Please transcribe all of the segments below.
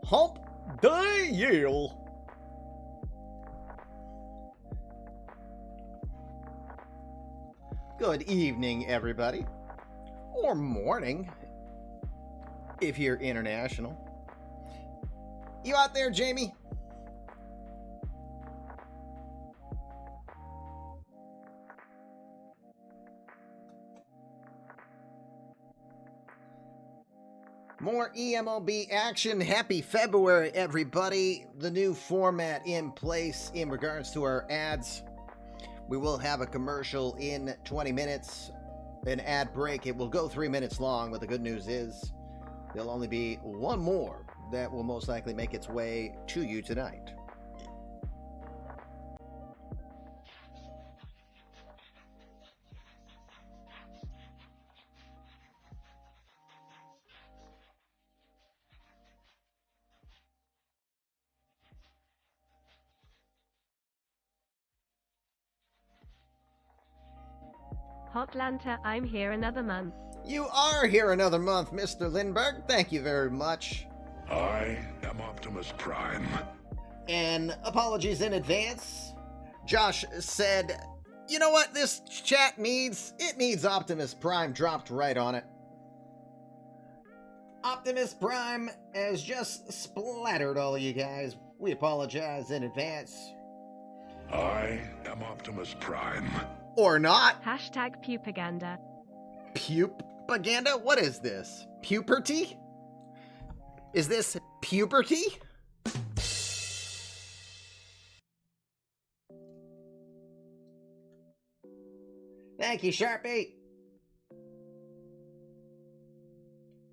Hump Day Yale. Good evening, everybody. Or morning, if you're international. You out there, Jamie? More eMLB action. Happy February, everybody. The new format in place in regards to our ads. We will have a commercial in 20 minutes, an ad break. It will go 3 minutes long, but the good news is there'll only be one more that will most likely make its way to you tonight. Hotlanta, I'm here another month. You are here another month, Mr. Lindbergh. Thank you very much. I am Optimus Prime. And apologies in advance. Josh said, you know what this chat needs? It needs Optimus Prime dropped right on it. Optimus Prime has just splattered all of you guys. We apologize in advance. I am Optimus Prime. Or not. Hashtag pupaganda. Pupaganda? What is this? Puberty? Is this puberty? Thank you, Sharpie.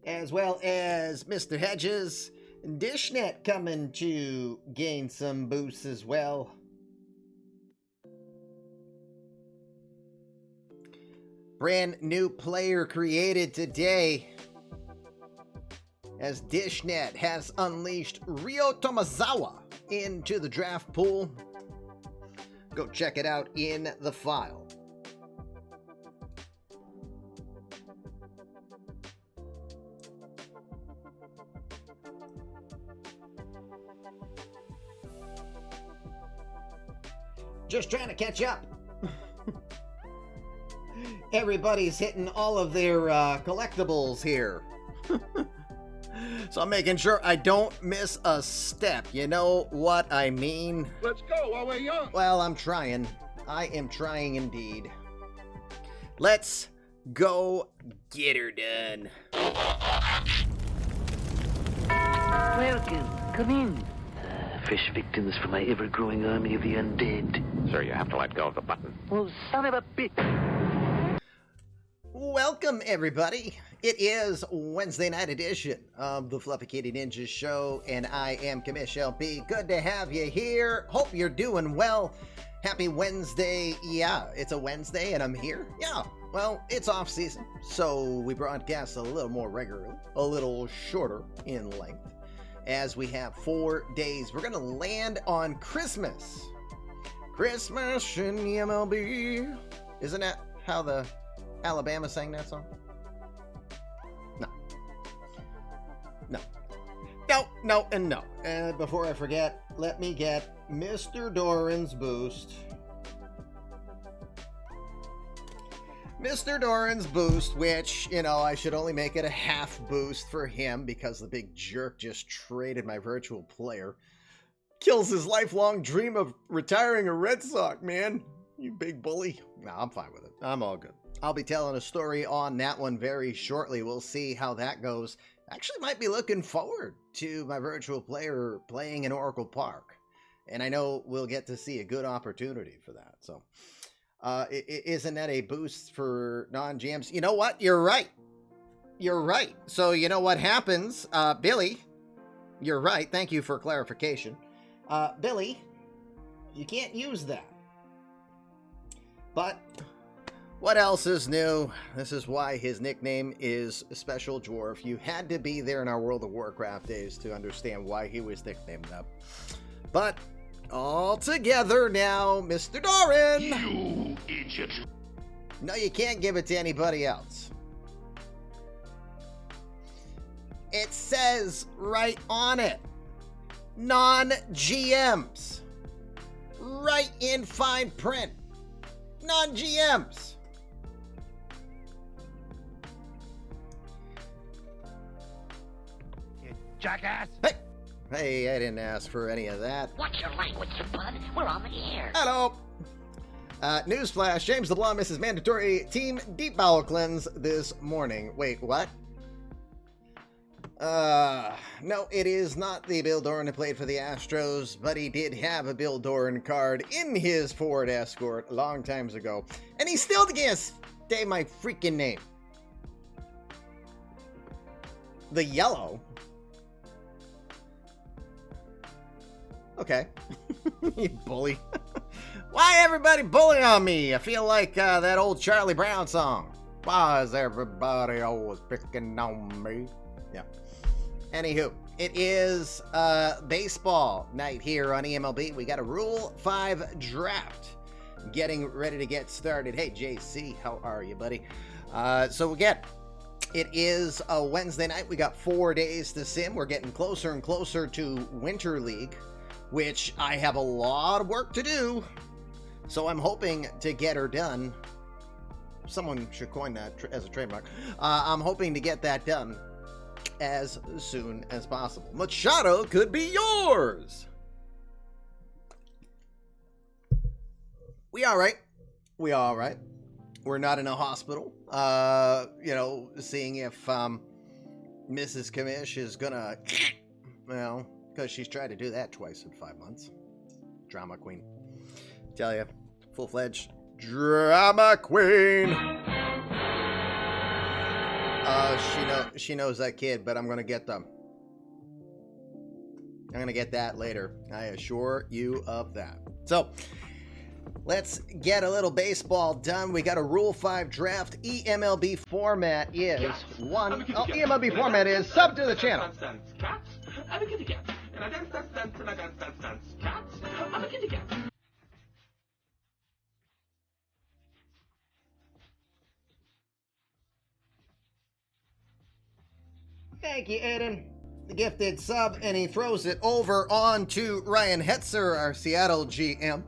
As well as Mr. Hedges. Dishnet coming to gain some boosts as well. Brand new player created today as Dishnet has unleashed Ryo Tomazawa into the draft pool. Go check it out in the file. Just trying to catch up. Everybody's hitting all of their collectibles here. So I'm making sure I don't miss a step. You know what I mean? Let's go while we're young. Well, I'm trying. I am trying indeed. Let's go get her done. Welcome. Come in. Fresh victims for my ever-growing army of the undead. Sir, you have to let go of the button. Oh, son of a bitch. Welcome, everybody. It is Wednesday night edition of the Fluffy Kitty Ninja Show, and I am Commish LP. Good to have you here. Hope you're doing well. Happy Wednesday. Yeah, it's a Wednesday, and I'm here. Yeah, well, it's off season, so we broadcast a little more regularly, a little shorter in length, as we have 4 days. We're going to land on Christmas. Christmas in the eMLB. Isn't that how the Alabama sang that song? No, and no. And before I forget, let me get Mr. Doran's boost. Mr. Doran's boost, which, you know, I should only make it a half boost for him because the big jerk just traded my virtual player. Kills his lifelong dream of retiring a Red Sox, man. You big bully. No, I'm fine with it. I'm all good. I'll be telling a story on that one very shortly. We'll see how that goes. Actually might be looking forward to my virtual player playing in Oracle Park. And I know we'll get to see a good opportunity for that. So, isn't that a boost for non-GMs? You know what? You're right. You're right. So, you know what happens? Billy, you're right. Thank you for clarification. Billy, you can't use that. But what else is new? This is why his nickname is Special Dwarf. You had to be there in our World of Warcraft days to understand why he was nicknamed that. But all together now, Mr. Doran. You idiot. No, you can't give it to anybody else. It says right on it. Non-GMs. Right in fine print. Non-GMs. You jackass! Hey, I didn't ask for any of that. Watch your language, you bud. We're on the air. Hello. Newsflash, James the Blonde misses mandatory team deep bowel cleanse this morning. Wait, what? No, it is not the Bill Doran who played for the Astros, but he did have a Bill Doran card in his Ford Escort a long times ago, and he still can't say my freaking name. The yellow. Okay. You bully. Why everybody bullying on me? I feel like that old Charlie Brown song. Why is everybody always picking on me? Yeah. Anywho, it is baseball night here on eMLB. We got a Rule 5 draft getting ready to get started. Hey, JC, how are you, buddy? So again, it is a Wednesday night. We got 4 days to sim. We're getting closer and closer to Winter League, which I have a lot of work to do. So I'm hoping to get her done. Someone should coin that as a trademark. I'm hoping to get that done as soon as possible. Machado could be yours. We all right. We all right. We're not in a hospital. Seeing if Mrs. Kamish is gonna, because she's tried to do that twice in 5 months. Drama queen. Tell you, full-fledged drama queen. She knows that kid, but I'm gonna get them. I'm gonna get that later. I assure you of that. So let's get a little baseball done. We got a Rule 5 draft. eMLB format is eMLB format is sub to the channel. Thank you, Aiden. The gifted sub, and he throws it over on to Ryan Hetzer, our Seattle GM.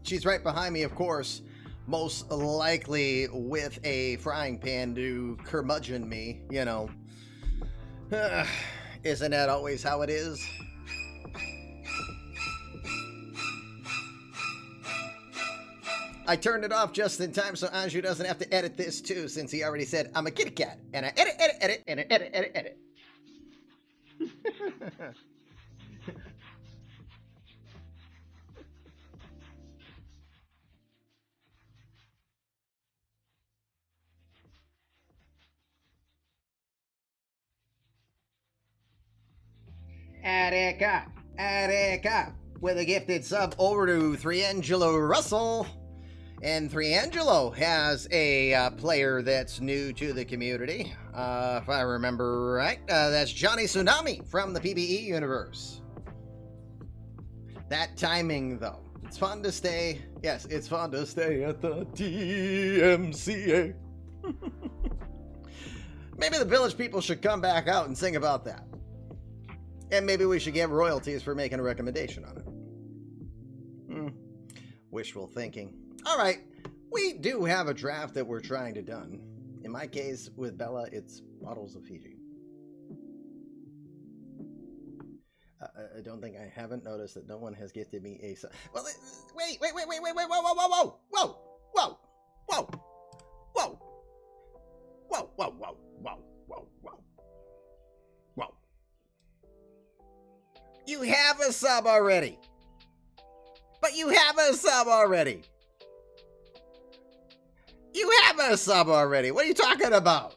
She's right behind me, of course, most likely with a frying pan to curmudgeon me, Isn't that always how it is? I turned it off just in time so Anju doesn't have to edit this too, since he already said, I'm a kitty cat, and I edit, and I edit. Attica, with a gifted sub over to Threangelo Russell. And Threangelo has a player that's new to the community. If I remember right, that's Johnny Tsunami from the PBE universe. That timing, though. It's fun to stay. Yes, it's fun to stay at the DMCA. Maybe the village people should come back out and sing about that. And maybe we should get royalties for making a recommendation on it. Wishful thinking. All right, we do have a draft that we're trying to done. In my case, with Bella, it's Bottles of Fiji. I don't think I haven't noticed that no one has gifted me a... Well, wait, whoa. You have a sub already. But you have a sub already. You have a sub already. What are you talking about?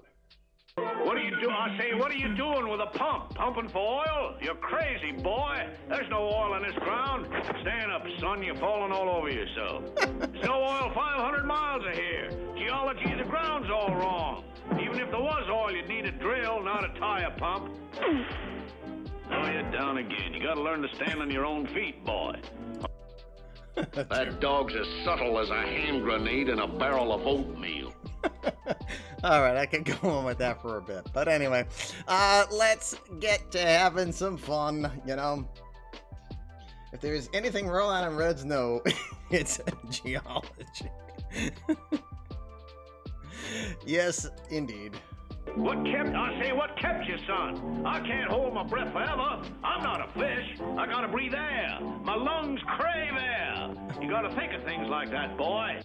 What are you doing? I say, what are you doing with a pump? Pumping for oil? You're crazy, boy. There's no oil in this ground. Stand up, son. You're falling all over yourself. There's no oil 500 miles of here. Geology of the ground's all wrong. Even if there was oil, you'd need a drill, not a tire pump. Oh, you're down again. You gotta learn to stand on your own feet, boy. That dog's as subtle as a hand grenade in a barrel of oatmeal. All right, I can go on with that for a bit. But anyway, let's get to having some fun, If there's anything Rhode Island Reds know, it's geology. Yes, indeed. What kept you, son? I can't hold my breath forever. I'm not a fish. I gotta breathe air. My lungs crave air. You gotta think of things like that, boy.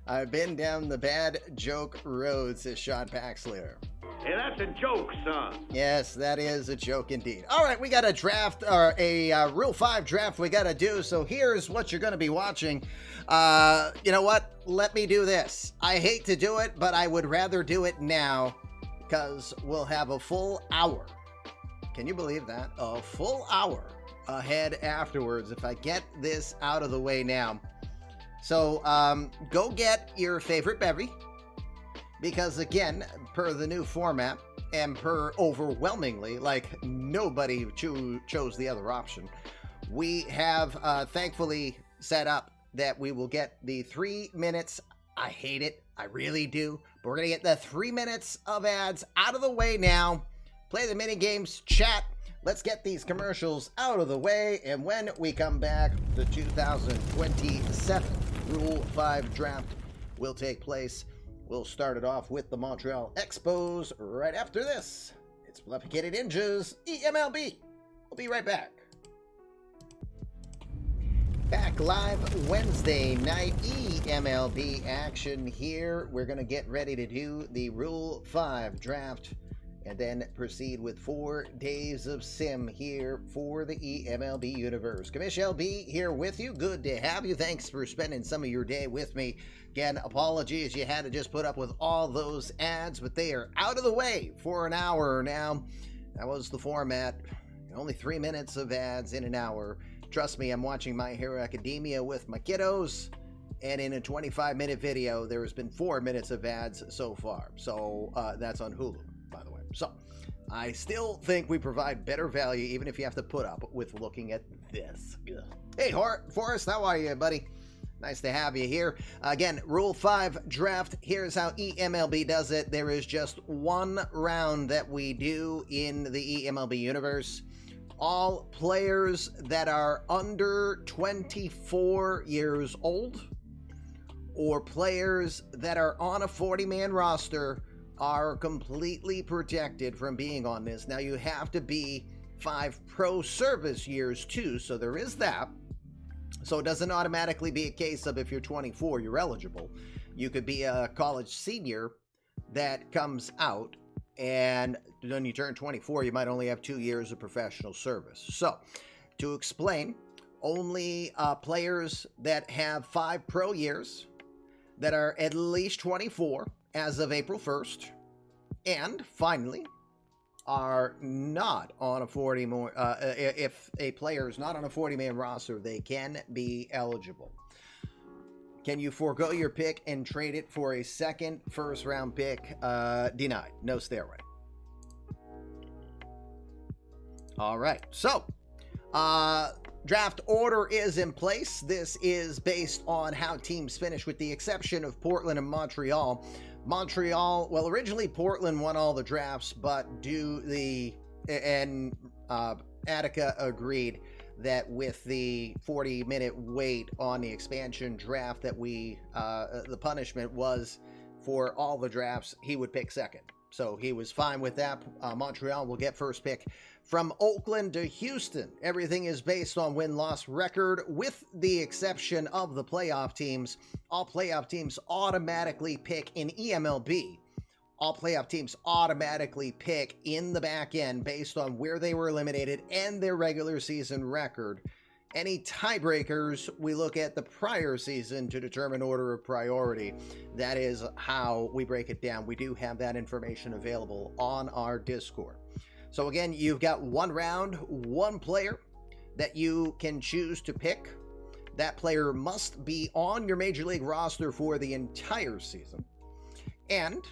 I've been down the bad joke road, says Sean Paxler. Hey, that's a joke, son. Yes, that is a joke indeed. All right, we got a draft, or a Rule 5 draft we got to do, so here's what you're going to be watching. You know what? Let me do this. I hate to do it, but I would rather do it now, because we'll have a full hour. Can you believe that? A full hour ahead afterwards if I get this out of the way now. So go get your favorite beverage, because again, per the new format and per overwhelmingly, like nobody chose the other option, we have thankfully set up that we will get the 3 minutes. I hate it. I really do. But we're going to get the 3 minutes of ads out of the way now. Play the mini games, chat. Let's get these commercials out of the way. And when we come back, the 2027 Rule 5 draft will take place. We'll start it off with the Montreal Expos right after this. It's Blufficated Ninjas, eMLB. We'll be right back. Back live Wednesday night eMLB action here. We're going to get ready to do the Rule 5 draft and then proceed with 4 days of sim here for the eMLB universe. Commish LB here with you. Good to have you. Thanks for spending some of your day with me. Again, apologies you had to just put up with all those ads, but they are out of the way for an hour now. That was the format. Only 3 minutes of ads in an hour. Trust me, I'm watching My Hero Academia with my kiddos, and in a 25-minute video, there has been 4 minutes of ads so far. So that's on Hulu, by the way. So I still think we provide better value, even if you have to put up with looking at this. Ugh. Hey, Forrest, how are you, buddy? Nice to have you here. Again, Rule 5 draft. Here's how eMLB does it. There is just one round that we do in the eMLB universe. All players that are under 24 years old or players that are on a 40-man roster are completely protected from being on this. Now, you have to be 5 pro service years too, so there is that. So it doesn't automatically be a case of if you're 24, you're eligible. You could be a college senior that comes out, and when you turn 24, you might only have 2 years of professional service. So, to explain, only players that have 5 pro years that are at least 24 as of April 1st, and finally, are not on a 40 more. If a player is not on a 40-man roster, they can be eligible. Can you forego your pick and trade it for a second first-round pick? Denied. No stairway. All right. So, draft order is in place. This is based on how teams finish, with the exception of Portland and Montreal. Montreal, well, originally Portland won all the drafts, but Attica agreed that with the 40-minute wait on the expansion draft that the punishment was for all the drafts, he would pick second. So he was fine with that. Montreal will get first pick. From Oakland to Houston, everything is based on win-loss record, with the exception of the playoff teams. All playoff teams automatically pick in eMLB. All playoff teams automatically pick in the back end based on where they were eliminated and their regular season record. Any tiebreakers, we look at the prior season to determine order of priority. That is how we break it down. We do have that information available on our Discord. So again, you've got one round, one player that you can choose to pick. That player must be on your Major League roster for the entire season. And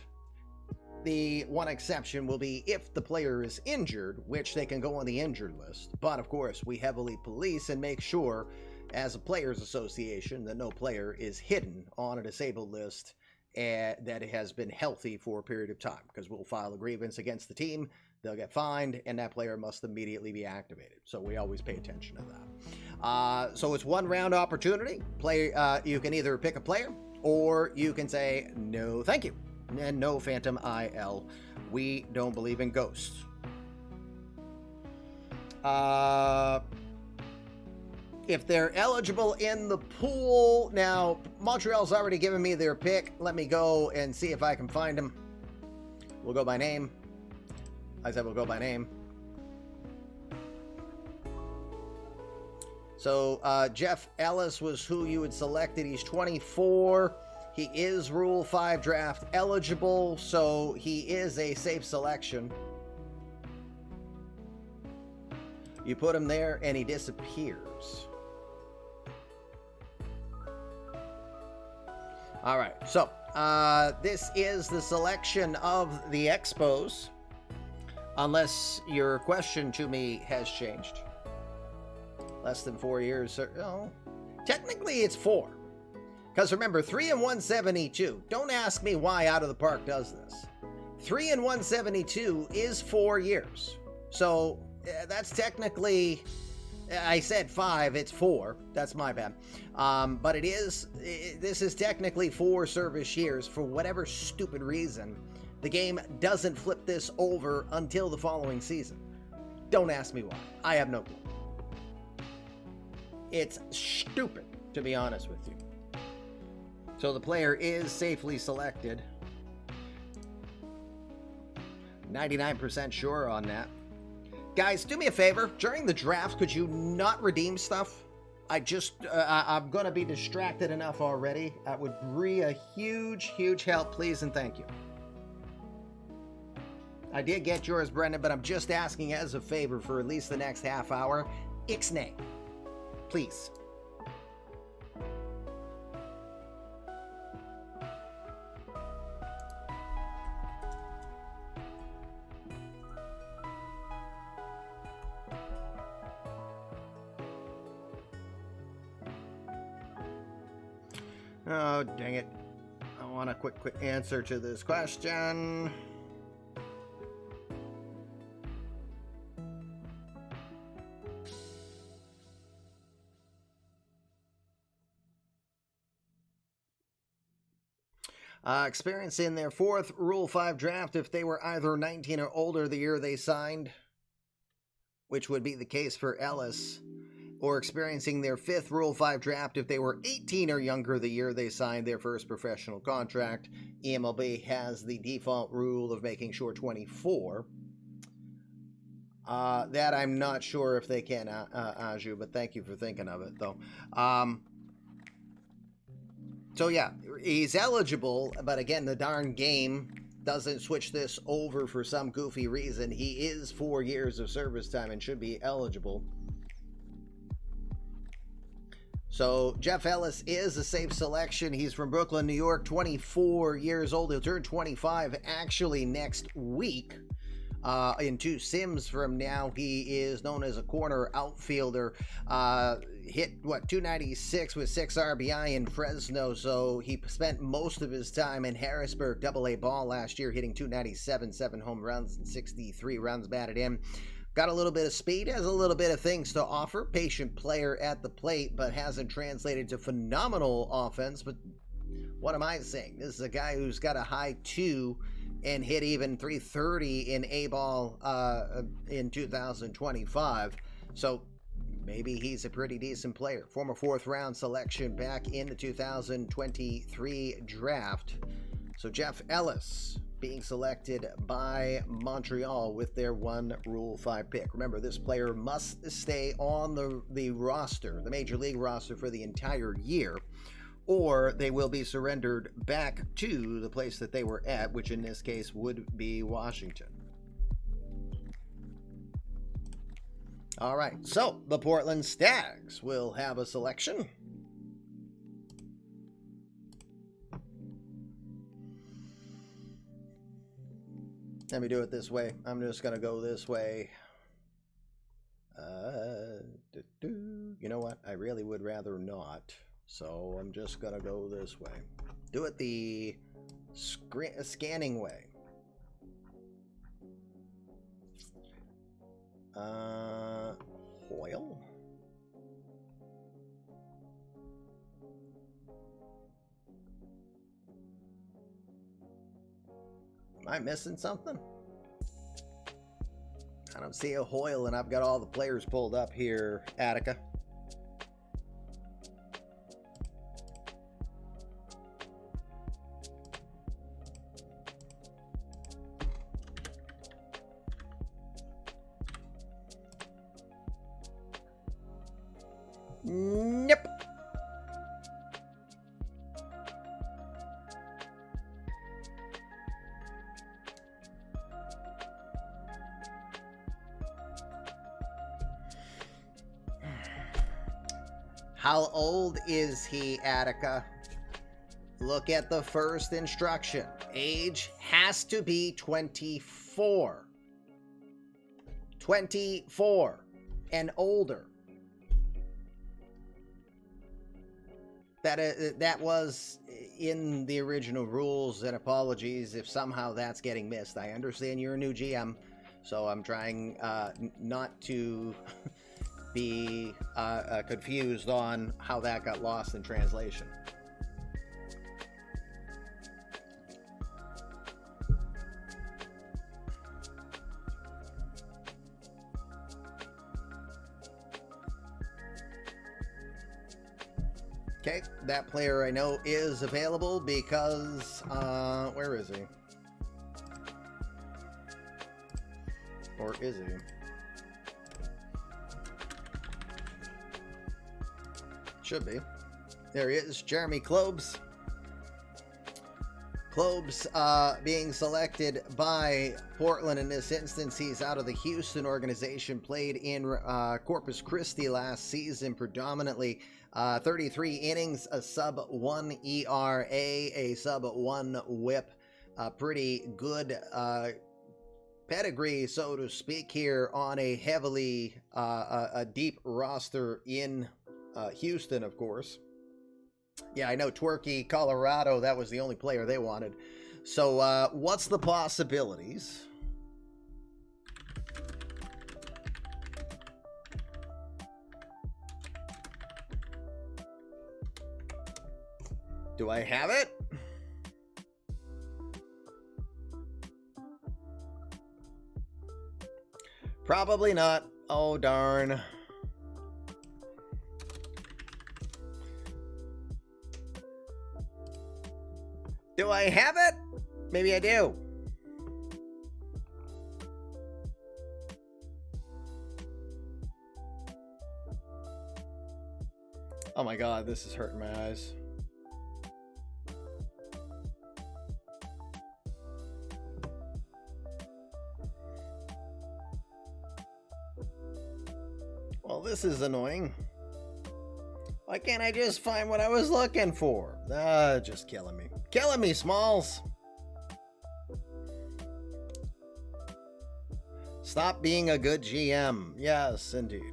the one exception will be if the player is injured, which they can go on the injured list. But of course, we heavily police and make sure, as a players association, that no player is hidden on a disabled list that it has been healthy for a period of time, because we'll file a grievance against the team they'll get fined, and that player must immediately be activated. So we always pay attention to that. So it's 1 round opportunity. You can either pick a player, or you can say, no, thank you. And no Phantom IL. We don't believe in ghosts. If they're eligible in the pool, now Montreal's already given me their pick. Let me go and see if I can find them. We'll go by name. I said we'll go by name. So Jeff Ellis was who you had selected. He's 24. He is Rule 5 draft eligible, so he is a safe selection. You put him there and he disappears. All right, so this is the selection of the Expos, unless your question to me has changed. Less than 4 years. Oh, technically it's 4. Because remember, 3 and 172. Don't ask me why Out of the Park does this. 3 and 172 is 4 years. So that's technically, I said 5, it's 4. That's my bad. But this is technically 4 service years. For whatever stupid reason, the game doesn't flip this over until the following season. Don't ask me why. I have no clue. It's stupid, to be honest with you. So the player is safely selected. 99% sure on that. Guys, do me a favor. During the draft, could you not redeem stuff? I'm going to be distracted enough already. That would be a huge, huge help, please, and thank you. I did get yours, Brendan, but I'm just asking as a favor for at least the next half hour. Ixnay. Please. Oh, dang it. I want a quick answer to this question. Experiencing their 4th Rule 5 draft if they were either 19 or older the year they signed, which would be the case for Ellis, or experiencing their 5th Rule 5 draft if they were 18 or younger the year they signed their first professional contract. eMLB has the default rule of making sure 24. That I'm not sure if they can, Aju, but thank you for thinking of it, though. So yeah, he's eligible, but again, the darn game doesn't switch this over for some goofy reason. He is 4 years of service time and should be eligible. So Jeff Ellis is a safe selection. He's from Brooklyn, New York, 24 years old. He'll turn 25 actually next week. In 2 sims from now, he is known as a corner outfielder. Hit 296 with 6 RBI in Fresno, so he spent most of his time in Harrisburg AA ball last year, hitting 297, 7 home runs and 63 runs batted in. Got a little bit of speed, has a little bit of things to offer. Patient player at the plate, but hasn't translated to phenomenal offense. But what am I saying? This is a guy who's got a high 2 and hit even 330 in A-ball in 2025. So maybe he's a pretty decent player. Former 4th round selection back in the 2023 draft. So Jeff Ellis being selected by Montreal with their 1 Rule 5 pick. Remember, this player must stay on the roster, the Major League roster, for the entire year, or they will be surrendered back to the place that they were at, which in this case would be Washington. All right, so the Portland Stags will have a selection. Let me do it this way. I'm just going to go this way. You know what? I really would rather not. So I'm just going to go this way. Do it the scanning way. Hoyle? Am I missing something? I don't see a Hoyle, and I've got all the players pulled up here, Attica. Nope. How old is he, Attica? Look at the first instruction. Age has to be 24. 24 and older. That was in the original rules, and apologies if somehow that's getting missed. I understand you're a new GM, so I'm trying not to be confused on how that got lost in translation. Okay, that player I know is available because, where is he? Or is he? Should be. There he is, Jeremy Klobes. Klobes being selected by Portland in this instance. He's out of the Houston organization, played in Corpus Christi last season predominantly. 33 innings, a sub-1 ERA, a sub-1 whip. Pretty good pedigree, so to speak, here on a heavily, a deep roster in Houston, of course. Yeah, I know, Twerky, Colorado, that was the only player they wanted. So, what's the possibilities? Do I have it? Probably not. Oh, darn. Do I have it? Maybe I do. Oh my God, this is hurting my eyes. Well, this is annoying. Why can't I just find what I was looking for? Just killing me. Killing me, Smalls. Stop being a good GM. Yes, indeed.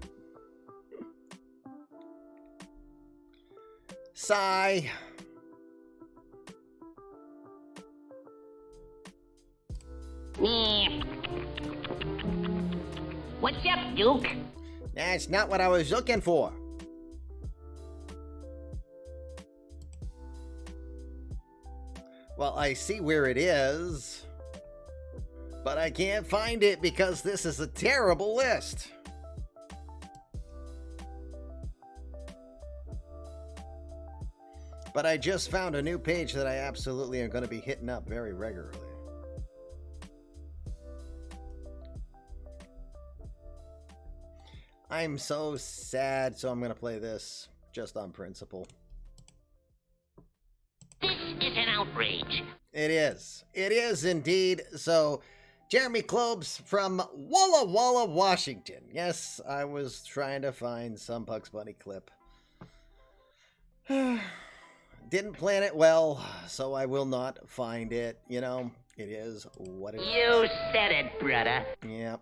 Sigh. What's up, Duke? That's not what I was looking for. Well, I see where it is, but I can't find it because this is a terrible list. But I just found a new page that I absolutely am going to be hitting up very regularly. I'm so sad, so I'm going to play this just on principle. This is an outrage. It is. It is indeed. So, Jeremy Klobes from Walla Walla, Washington. Yes, I was trying to find some Bugs Bunny clip. Didn't plan it well, so I will not find it. You know, it is what it is. You said it, brother. Yep.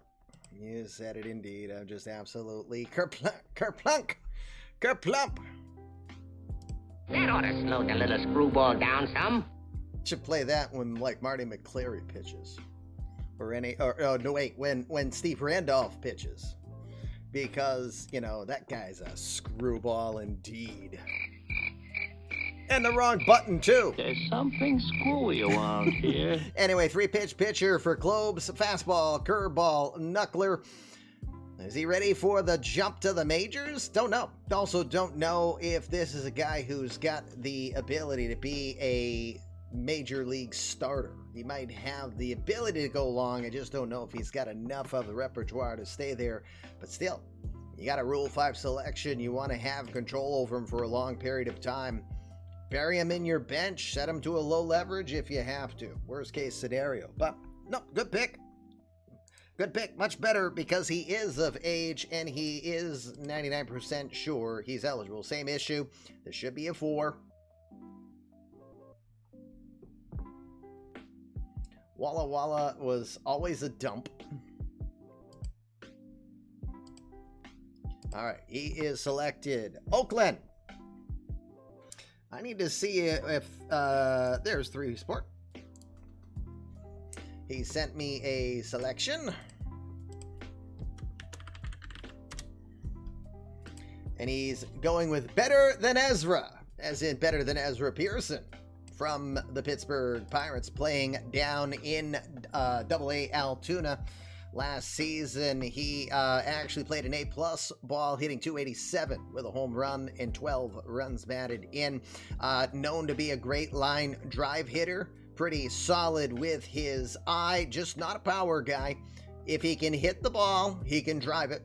You said it indeed. I'm just absolutely kerplunk. That ought to slow the little screwball down some. Should play that when, like, Marty McCleary pitches. or any, or oh, no, wait, when Steve Randolph pitches, because, you know, that guy's a screwball indeed. And the wrong button, too. There's something screwy around here. Anyway, 3-pitch pitcher for Globes, fastball, curveball, knuckler. Is he ready for the jump to the majors? Don't know. Also don't know if this is a guy who's got the ability to be a major league starter. He might have the ability to go long. I just don't know if he's got enough of the repertoire to stay there. But still, you got a Rule 5 selection. You want to have control over him for a long period of time. Bury him in your bench. Set him to a low leverage if you have to. Worst case scenario. But no, good pick. Good pick. Much better because he is of age and he is 99% sure he's eligible. Same issue. This should be a 4. Walla Walla was always a dump. All right, he is selected. Oakland. I need to see if there's 3 Sport. He sent me a selection. And he's going with Better Than Ezra, as in Better Than Ezra Pearson, from the Pittsburgh Pirates, playing down in AA Altoona. Last season, he actually played an A-plus ball, hitting .287 with a home run and 12 runs batted in. Known to be a great line drive hitter. Pretty solid with his eye, just not a power guy. If he can hit the ball, he can drive it.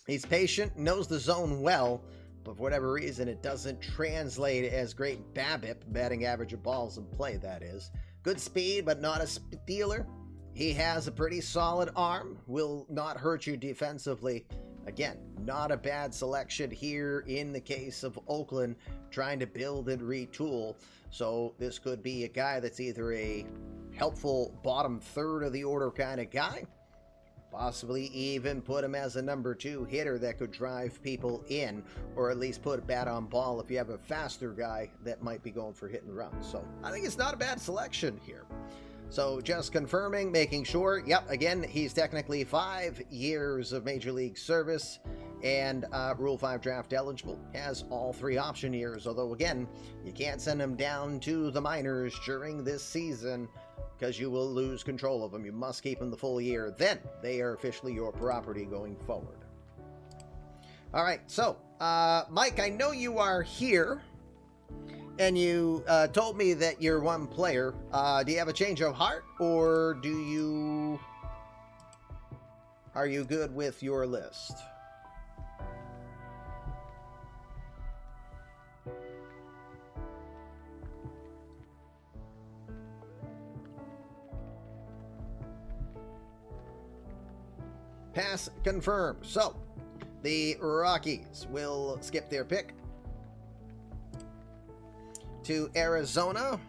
He's patient, knows the zone well, but for whatever reason, it doesn't translate as great BABIP, batting average of balls in play, that is. Good speed, but not a stealer. He has a pretty solid arm, will not hurt you defensively. Again, not a bad selection here in the case of Oakland, trying to build and retool. So this could be a guy that's either a helpful bottom third of the order kind of guy, possibly even put him as a number 2 hitter that could drive people in, or at least put a bat on ball if you have a faster guy that might be going for hit and run. So I think it's not a bad selection here. So just confirming, making sure, yep, again, he's technically 5 years of Major League service and Rule 5 draft eligible. Has all 3 option years, although again, you can't send him down to the minors during this season because you will lose control of them. You must keep them the full year. Then they are officially your property going forward. All right, so Mike, I know you are here. And you told me that you're one player. Do you have a change of heart, or are you good with your list? Pass confirmed. So, the Rockies will skip their pick to Arizona.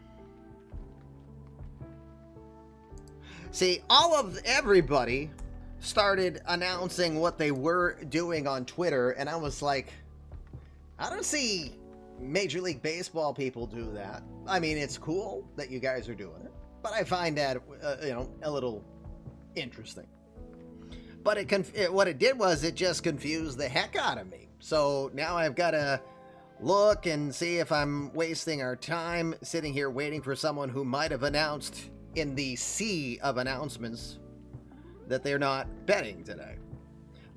See, everybody started announcing what they were doing on Twitter, and I was like, I don't see Major League Baseball people do that. I mean, it's cool that you guys are doing it, but I find that a little interesting. But what it did was it just confused the heck out of me. So now I've got to look and see if I'm wasting our time sitting here waiting for someone who might have announced in the sea of announcements that they're not betting today.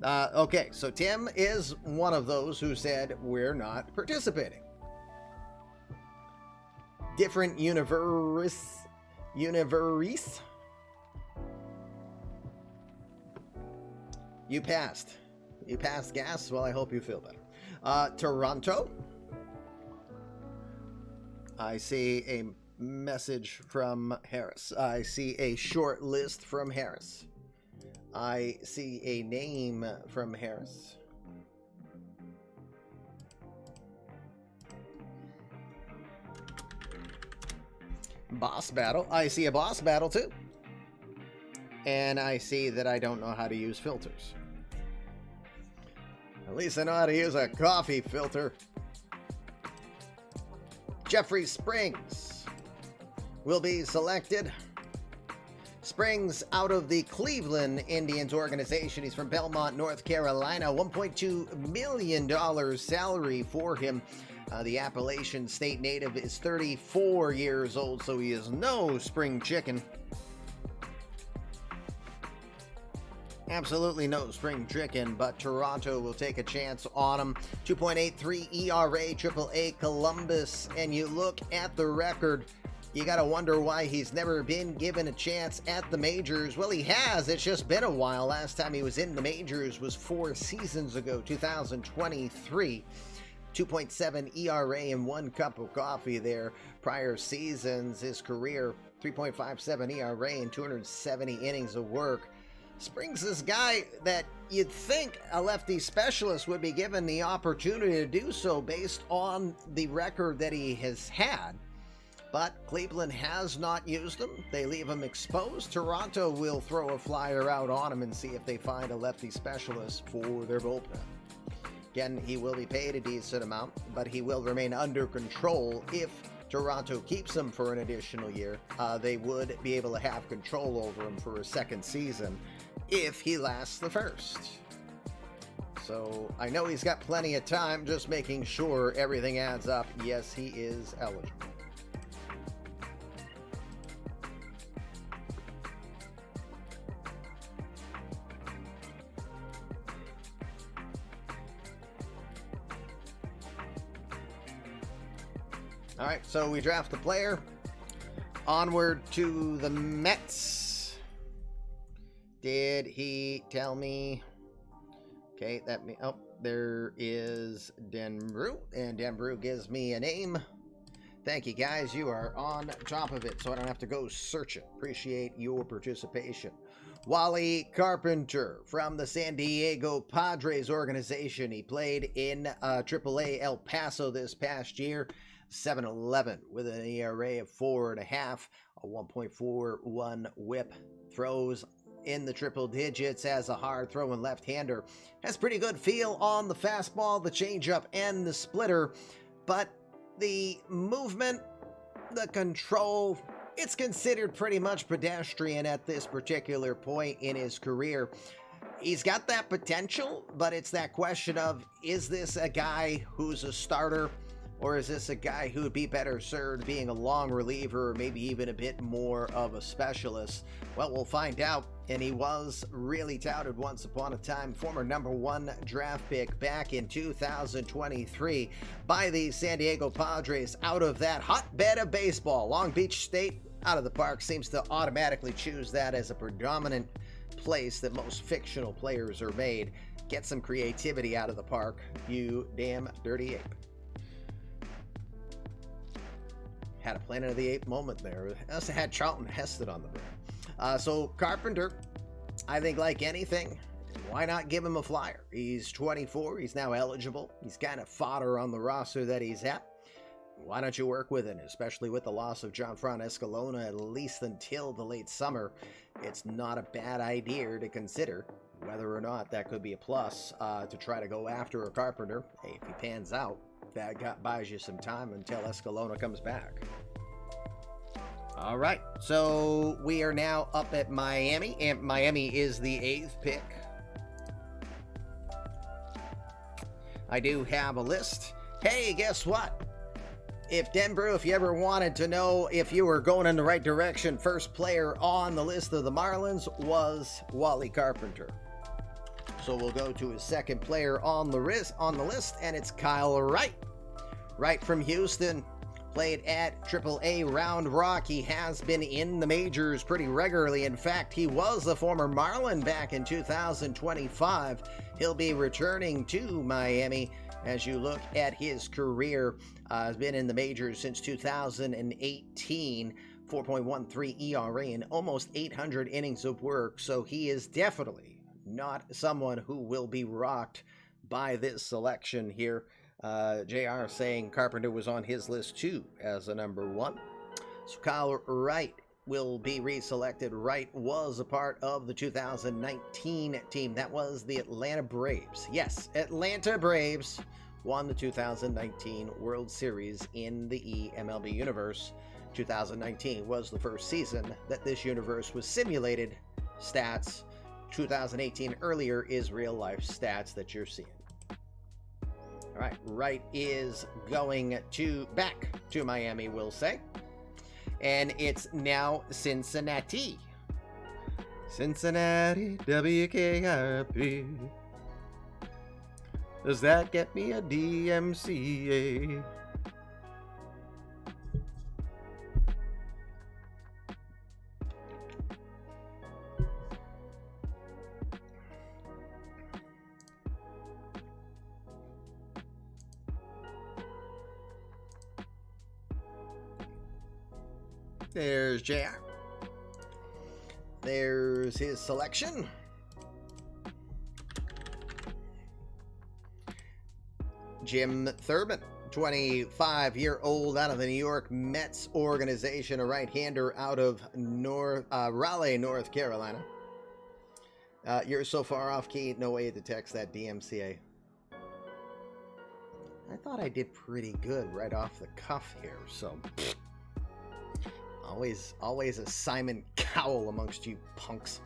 Okay, so Tim is one of those who said we're not participating. Different universe. You passed. You passed gas. Well, I hope you feel better. Toronto. I see a message from Harris. I see a short list from Harris. I see a name from Harris. Boss battle. I see a boss battle too. And I see that I don't know how to use filters. At least I know how to use a coffee filter. Jeffrey Springs will be selected. Springs out of the Cleveland Indians organization. He's from Belmont, North Carolina. $1.2 million salary for him. The Appalachian State native is 34 years old, so he is no spring chicken. Absolutely no spring chicken, but Toronto will take a chance on him. 2.83 ERA, AAA Columbus, and you look at the record, you gotta wonder why he's never been given a chance at the majors. Well, he has. It's just been a while. Last time he was in the majors was 4 seasons ago, 2023. 2.7 ERA and 1 cup of coffee there. Prior seasons, his career, 3.57 ERA and 270 innings of work. Springs is a guy that you'd think a lefty specialist would be given the opportunity to do so based on the record that he has had. But Cleveland has not used him. They leave him exposed. Toronto will throw a flyer out on him and see if they find a lefty specialist for their bullpen. Again, he will be paid a decent amount, but he will remain under control. If Toronto keeps him for an additional year, they would be able to have control over him for a second season if he lasts the first. So I know he's got plenty of time, just making sure everything adds up. Yes, he is eligible. All right, so we draft the player. Onward to the Mets. Did he tell me? Okay, there is Denbrew, and Denbrew gives me a name. Thank you, guys. You are on top of it, so I don't have to go search it. Appreciate your participation. Wally Carpenter from the San Diego Padres organization. He played in AAA El Paso this past year. 7-11 with an ERA of 4.5, a 1.41 whip. Throws in the triple digits as a hard throwing left-hander. Has pretty good feel on the fastball, the changeup, and the splitter. But the movement, the control, it's considered pretty much pedestrian at this particular point in his career. He's got that potential, but it's that question of, is this a guy who's a starter? Or is this a guy who would be better served being a long reliever or maybe even a bit more of a specialist? Well, we'll find out. And he was really touted once upon a time, former #1 draft pick back in 2023 by the San Diego Padres out of that hotbed of baseball. Long Beach State out of the park seems to automatically choose that as a predominant place that most fictional players are made. Get some creativity out of the park, you damn dirty ape. Had a Planet of the Apes moment there. I also had Charlton Heston on the brain. So Carpenter, I think like anything, why not give him a flyer? He's 24. He's now eligible. He's kind of fodder on the roster that he's at. Why don't you work with him, especially with the loss of Gianfranco Escalona, at least until the late summer? It's not a bad idea to consider whether or not that could be a plus to try to go after a Carpenter. Hey, if he pans out, that buys you some time until Escalona comes back. All right, so we are now up at Miami, and Miami is the 8th pick. I do have a list. Hey, guess what? If Denbrew, if you ever wanted to know if you were going in the right direction, first player on the list of the Marlins was Wally Carpenter. So we'll go to his second player on the list, and it's Kyle Wright. Wright from Houston, played at AAA Round Rock. He has been in the majors pretty regularly. In fact, he was a former Marlin back in 2025. He'll be returning to Miami. As you look at his career, has been in the majors since 2018. 4.13 ERA and almost 800 innings of work. So he is definitely not someone who will be rocked by this selection here. JR saying Carpenter was on his list too as a #1. So Kyle Wright will be reselected. Wright was a part of the 2019 team. That was the Atlanta Braves. Yes, Atlanta Braves won the 2019 World Series in the eMLB universe. 2019 was the first season that this universe was simulated stats. 2018 earlier is real life stats that you're seeing. All right, right is going to back to Miami, we'll say. And it's now Cincinnati. Cincinnati, WKRP. Does that get me a DMCA? There's JR. There's his selection. Jim Thurman, 25-year-old out of the New York Mets organization, a right-hander out of Raleigh, North Carolina. You're so far off key, no way to text that DMCA. I thought I did pretty good right off the cuff here, so... Always a Simon Cowell amongst you punks.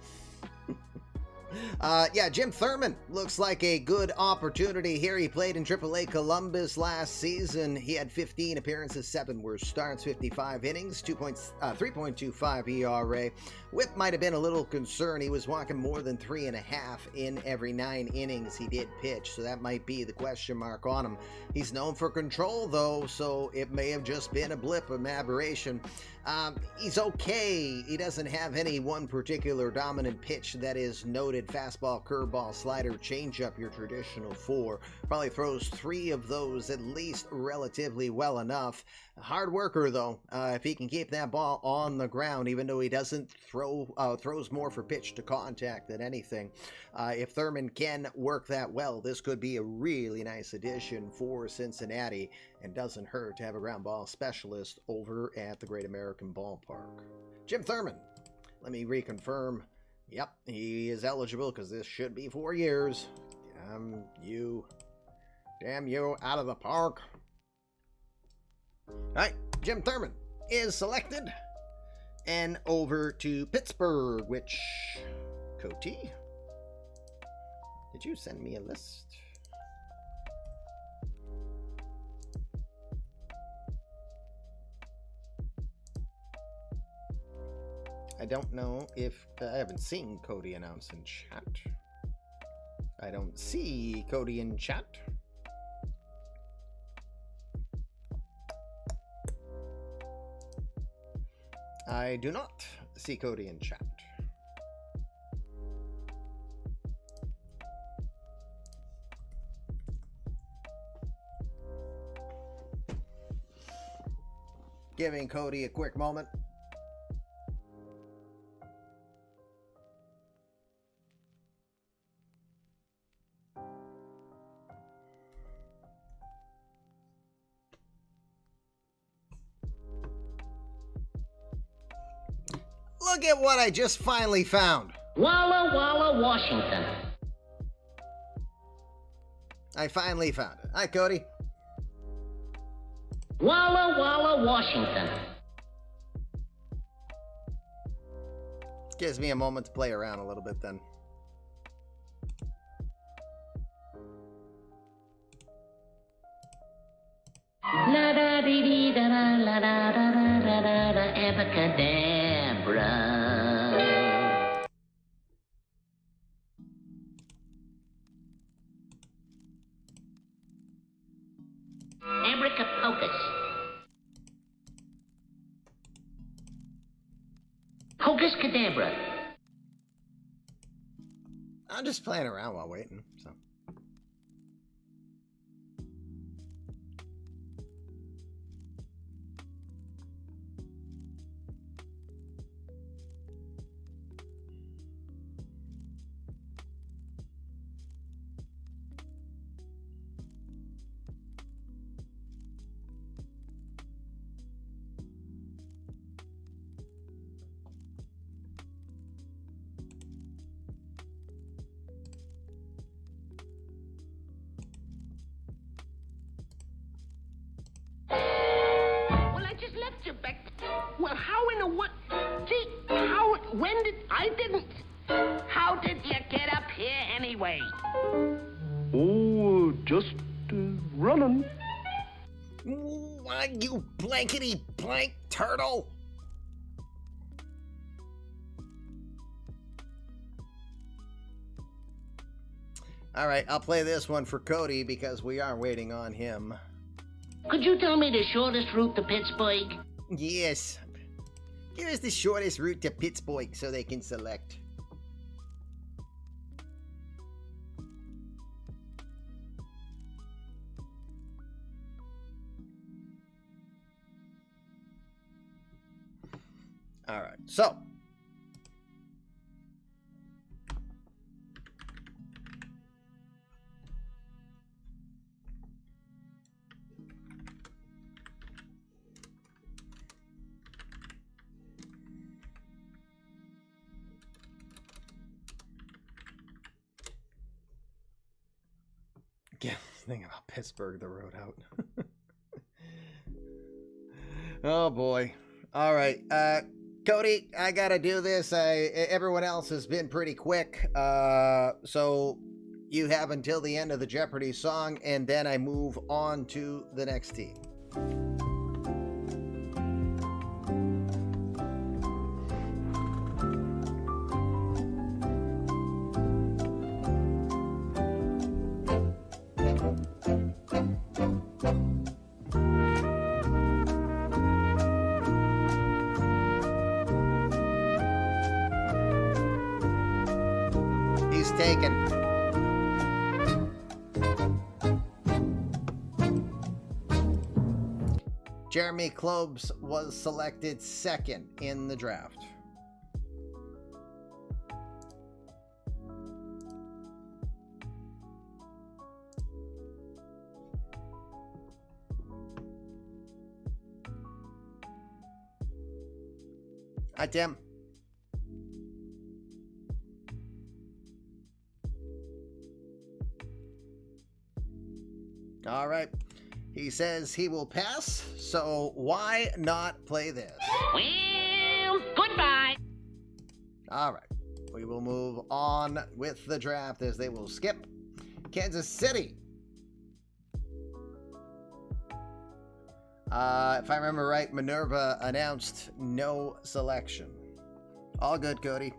Yeah, Jim Thurman looks like a good opportunity here. He played in AAA Columbus last season. He had 15 appearances, 7 were starts, 55 innings, 3.25 ERA. Whip might have been a little concern. He was walking more than 3.5 in every 9 innings he did pitch, so that might be the question mark on him. He's known for control, though, so it may have just been a blip, an aberration. He's okay. He doesn't have any one particular dominant pitch that is noted: fastball, curveball, slider, changeup, your traditional 4. Probably throws 3 of those at least relatively well enough. A hard worker, though. If he can keep that ball on the ground, even though he doesn't throws more for pitch to contact than anything. If Thurman can work that well, this could be a really nice addition for Cincinnati, and doesn't hurt to have a ground ball specialist over at the Great American Ballpark. Jim Thurman, let me reconfirm. Yep, he is eligible because this should be 4 years. Damn you out of the park. All right, Jim Thurman is selected. And over to Pittsburgh, which... Coty? Did you send me a list? I don't know if... I haven't seen Cody announce in chat. I don't see Cody in chat. I do not see Cody in chat. Giving Cody a quick moment. Look at what I just finally found. Walla Walla, Washington. I finally found it. Hi, Cody. Walla Walla, Washington. Gives me a moment to play around a little bit then. La da dee dee da da la da da da da da da abracadabra. Abracapocus. Hocus cadabra. I'm just playing around while waiting, so. Well, I just left you back. Well, how in the what? Gee, how did you get up here anyway? Oh, just running. What, you blankety blank turtle? All right, I'll play this one for Cody because we are waiting on him. Could you tell me the shortest route to Pittsburgh? Yes. Give us the shortest route to Pittsburgh so they can select. All right, so. Yeah, thinking about Pittsburgh, the road out. Oh boy. All right, Cody, I gotta do this. Everyone else has been pretty quick, so you have until the end of the Jeopardy song, and then I move on to the next team. He's taken. Jeremy Klobes was selected second in the draft. Hi, Tim. All right. He says he will pass, so why not play this? Well, goodbye. All right. We will move on with the draft as they will skip Kansas City. If I remember right, Minerva announced no selection. All good, Cody.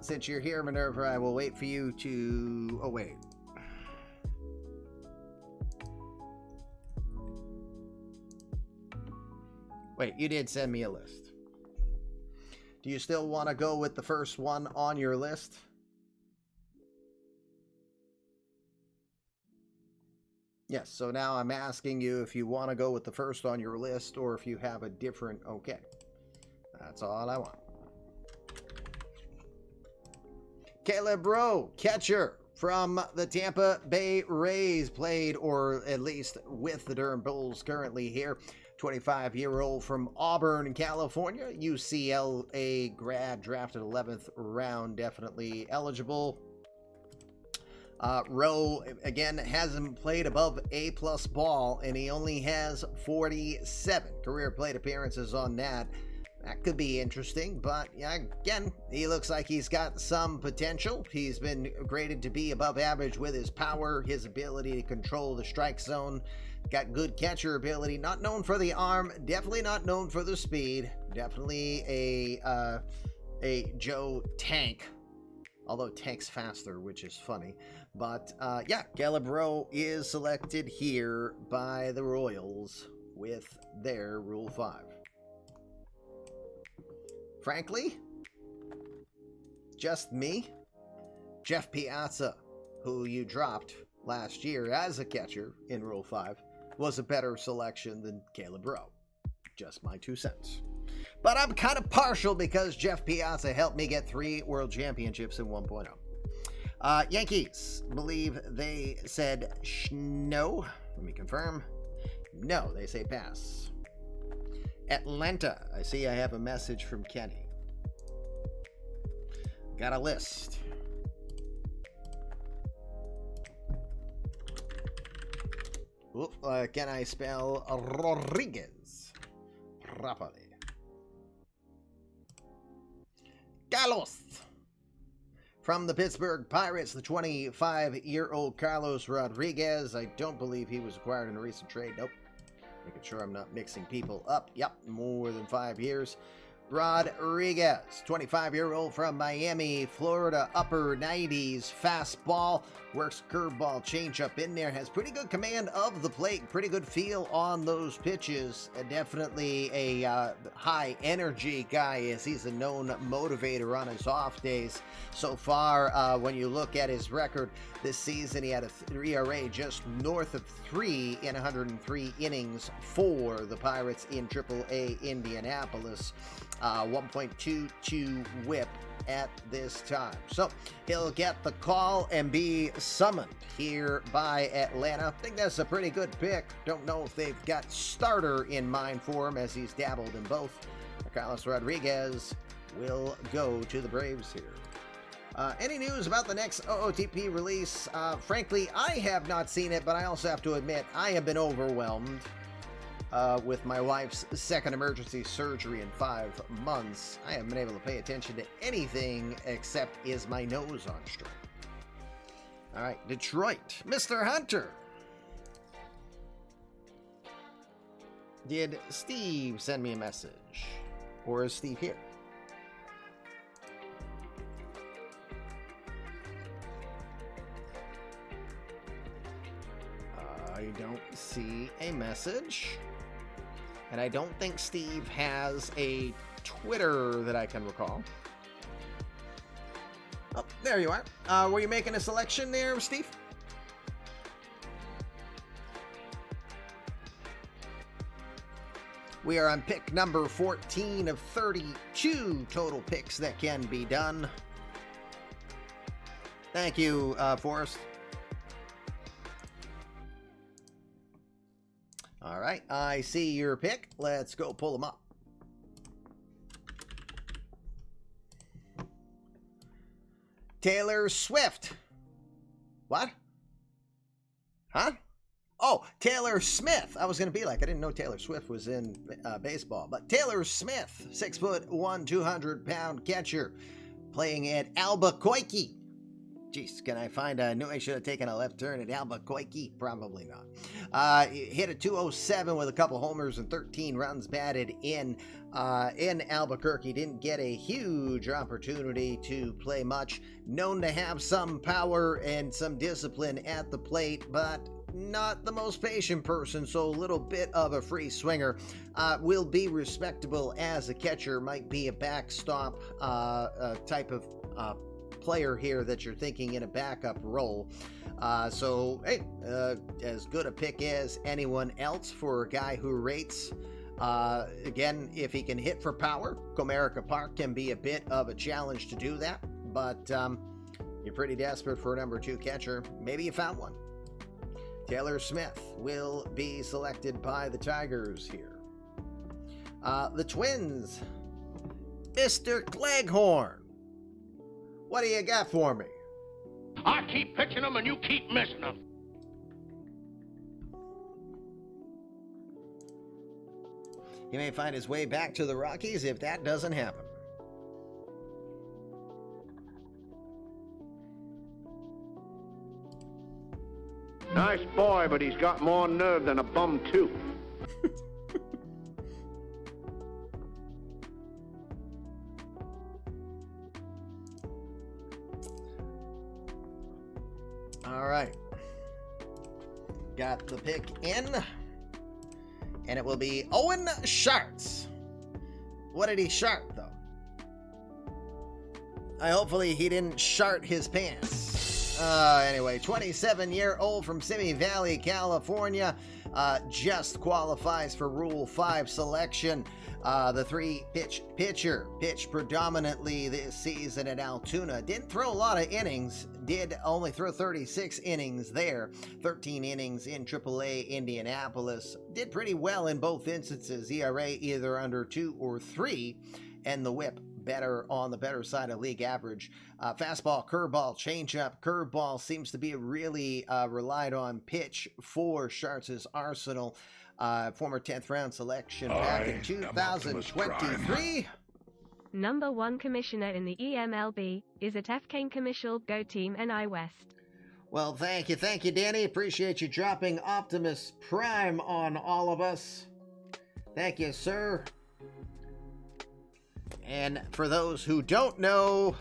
Since you're here, Minerva, I will wait for you to... Oh, wait. Wait, you did send me a list. Do you still want to go with the first one on your list? Yes, so now I'm asking you if you want to go with the first on your list or if you have a different... Okay. That's all I want. Caleb Rowe, catcher from the Tampa Bay Rays, played, or at least with the Durham Bulls currently here. 25-year-old from Auburn, California. UCLA grad, drafted 11th round, definitely eligible. Rowe, again, hasn't played above A-plus ball, and he only has 47 career plate appearances on that. That could be interesting, but yeah, again, he looks like he's got some potential. He's been graded to be above average with his power, his ability to control the strike zone. Got good catcher ability, not known for the arm, definitely not known for the speed. Definitely a Joe Tank, although Tank's faster, which is funny. But yeah, Caleb Rowe is selected here by the Royals with their Rule 5. Frankly, just me, Jeff Piazza, who you dropped last year as a catcher in Rule 5, was a better selection than Caleb Rowe. Just my 2 cents. But I'm kind of partial because Jeff Piazza helped me get 3 World Championships in 1.0. Yankees, believe they said no. Let me confirm. No, they say pass. Atlanta, I see I have a message from Kenny. Got a list. Can I spell Rodriguez properly? Carlos. From the Pittsburgh Pirates, the 25-year-old Carlos Rodriguez. I don't believe he was acquired in a recent trade. Nope. Making sure I'm not mixing people up. Yep, more than 5 years. Rodriguez, 25-year-old from Miami, Florida, upper 90s, fastball, works curveball, changeup in there, has pretty good command of the plate, pretty good feel on those pitches, definitely a high energy guy as he's a known motivator on his off days. So far, when you look at his record this season, he had a ERA just north of 3 in 103 innings for the Pirates in AAA Indianapolis. 1.22 whip at this time. So he'll get the call and be summoned here by Atlanta. I think that's a pretty good pick. Don't know if they've got starter in mind for him as he's dabbled in both. Carlos Rodriguez will go to the Braves here. Any news about the next OOTP release? Frankly, I have not seen it, but I also have to admit I have been overwhelmed with my wife's second emergency surgery in 5 months. I haven't been able to pay attention to anything except is my nose on straight. All right, Detroit. Mr. Hunter. Did Steve send me a message? Or is Steve here? I don't see a message. And I don't think Steve has a Twitter that I can recall. Oh, there you are. Were you making a selection there, Steve? We are on pick number 14 of 32 total picks that can be done. Thank you, Forrest. All right, I see your pick. Let's go pull them up. Taylor Swift. What? Huh? Oh, Taylor Smith. I was going to be like, I didn't know Taylor Swift was in baseball. But Taylor Smith, 6'1", 200-pound catcher, playing at Albuquerque. Jeez, can I find a new? I should have taken a left turn at Albuquerque. Probably not. Hit a 207 with a couple homers and 13 runs batted in Albuquerque. Didn't get a huge opportunity to play much. Known to have some power and some discipline at the plate, but not the most patient person, so a little bit of a free swinger. Will be respectable as a catcher. Might be a backstop type of player here that you're thinking in a backup role. So, hey, as good a pick as anyone else for a guy who rates. Again, if he can hit for power, Comerica Park can be a bit of a challenge to do that, but you're pretty desperate for a number 2 catcher. Maybe you found one. Taylor Smith will be selected by the Tigers here. The Twins, Mr. Cleghorn. What do you got for me? I keep pitching them and you keep missing them. He may find his way back to the Rockies if that doesn't happen. Nice boy, but he's got more nerve than a bum tooth. All right. Got the pick in. And it will be Owen Sharts. What did he shart, though? Hopefully he didn't shart his pants. Anyway, 27-year-old from Simi Valley, California. Just qualifies for Rule 5 selection. The 3-pitch pitcher pitched predominantly this season at Altoona. Didn't throw a lot of innings. Did only throw 36 innings there. 13 innings in AAA Indianapolis. Did pretty well in both instances. ERA either under 2 or 3. And the whip better on the better side of league average. Fastball, curveball, changeup. Curveball seems to be a really relied on pitch for Schartz's arsenal. Former 10th round selection back in 2023. Number 1 commissioner in the eMLB. Is it F. Kane Commercial? Go Team NI West. Well, thank you, Danny. Appreciate you dropping Optimus Prime on all of us. Thank you, sir. And for those who don't know,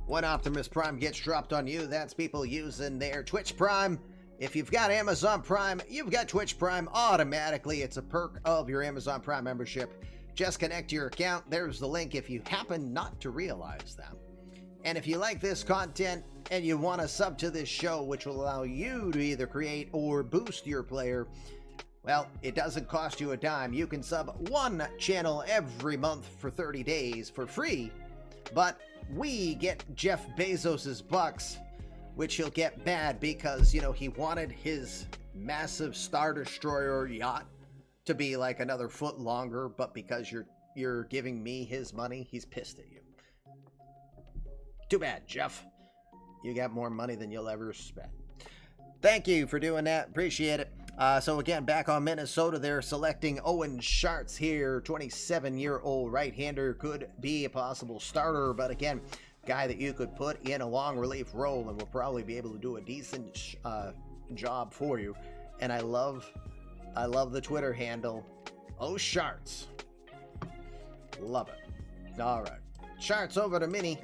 when Optimus Prime gets dropped on you, that's people using their Twitch Prime. If you've got Amazon Prime, you've got Twitch Prime automatically. It's a perk of your Amazon Prime membership. Just connect your account. There's the link if you happen not to realize that. And if you like this content and you want to sub to this show, which will allow you to either create or boost your player, well, it doesn't cost you a dime. You can sub one channel every month for 30 days for free. But we get Jeff Bezos's bucks, which he'll get bad because, you know, he wanted his massive Star Destroyer yacht to be like another foot longer, but because you're giving me his money, he's pissed at you. Too bad, Jeff. You got more money than you'll ever spend. Thank you for doing that. Appreciate it. So again, back on Minnesota, they're selecting Owen Schartz here. 27-year-old right-hander, could be a possible starter, but again, guy that you could put in a long relief role and will probably be able to do a decent job for you. And I love the Twitter handle, Schartz. Love it. All right, Schartz over to Mini.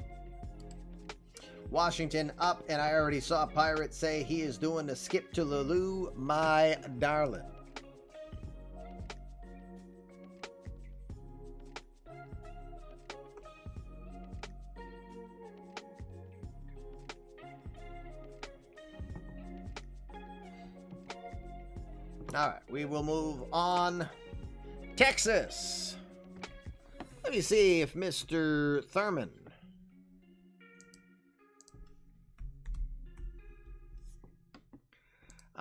Washington up, and I already saw Pirate say he is doing the skip to Lulu, my darling. All right, we will move on. Texas. Let me see if Mr. Thurman.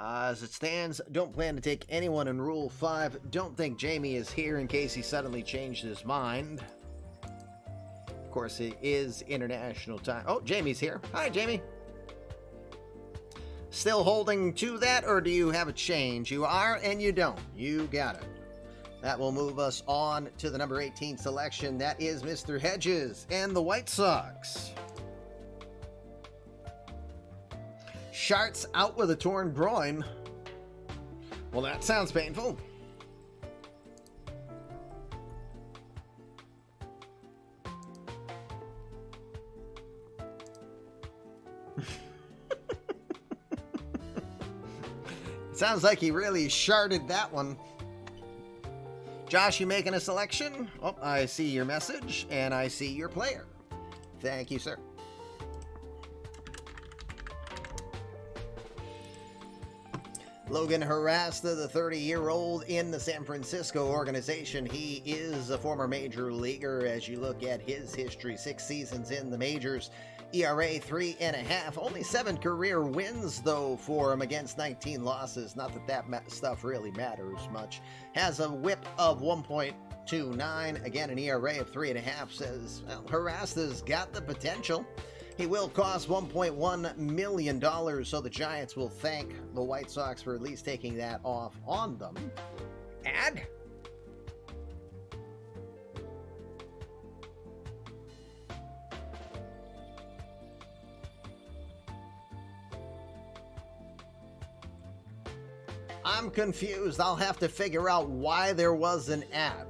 As it stands, don't plan to take anyone in Rule 5. Don't think Jamie is here in case he suddenly changed his mind. Of course, it is international time. Oh, Jamie's here. Hi, Jamie. Still holding to that, or do you have a change? You are and you don't. You got it. That will move us on to the number 18 selection. That is Mr. Hedges and the White Sox. Schartz out with a torn groin. Well, that sounds painful. Sounds like he really sharted that one. Josh, you making a selection? Oh, I see your message, and I see your player. Thank you, sir. Logan Harasta, the 30-year-old in the San Francisco organization. He is a former major leaguer. As you look at his history, 6 seasons in the majors, ERA 3.5. Only 7 career wins, though, for him against 19 losses. Not that stuff really matters much. Has a whip of 1.29. Again, an ERA of 3.5 says, well, Harasta's got the potential. He will cost $1.1 million, so the Giants will thank the White Sox for at least taking that off on them. Add? I'm confused. I'll have to figure out why there was an ad.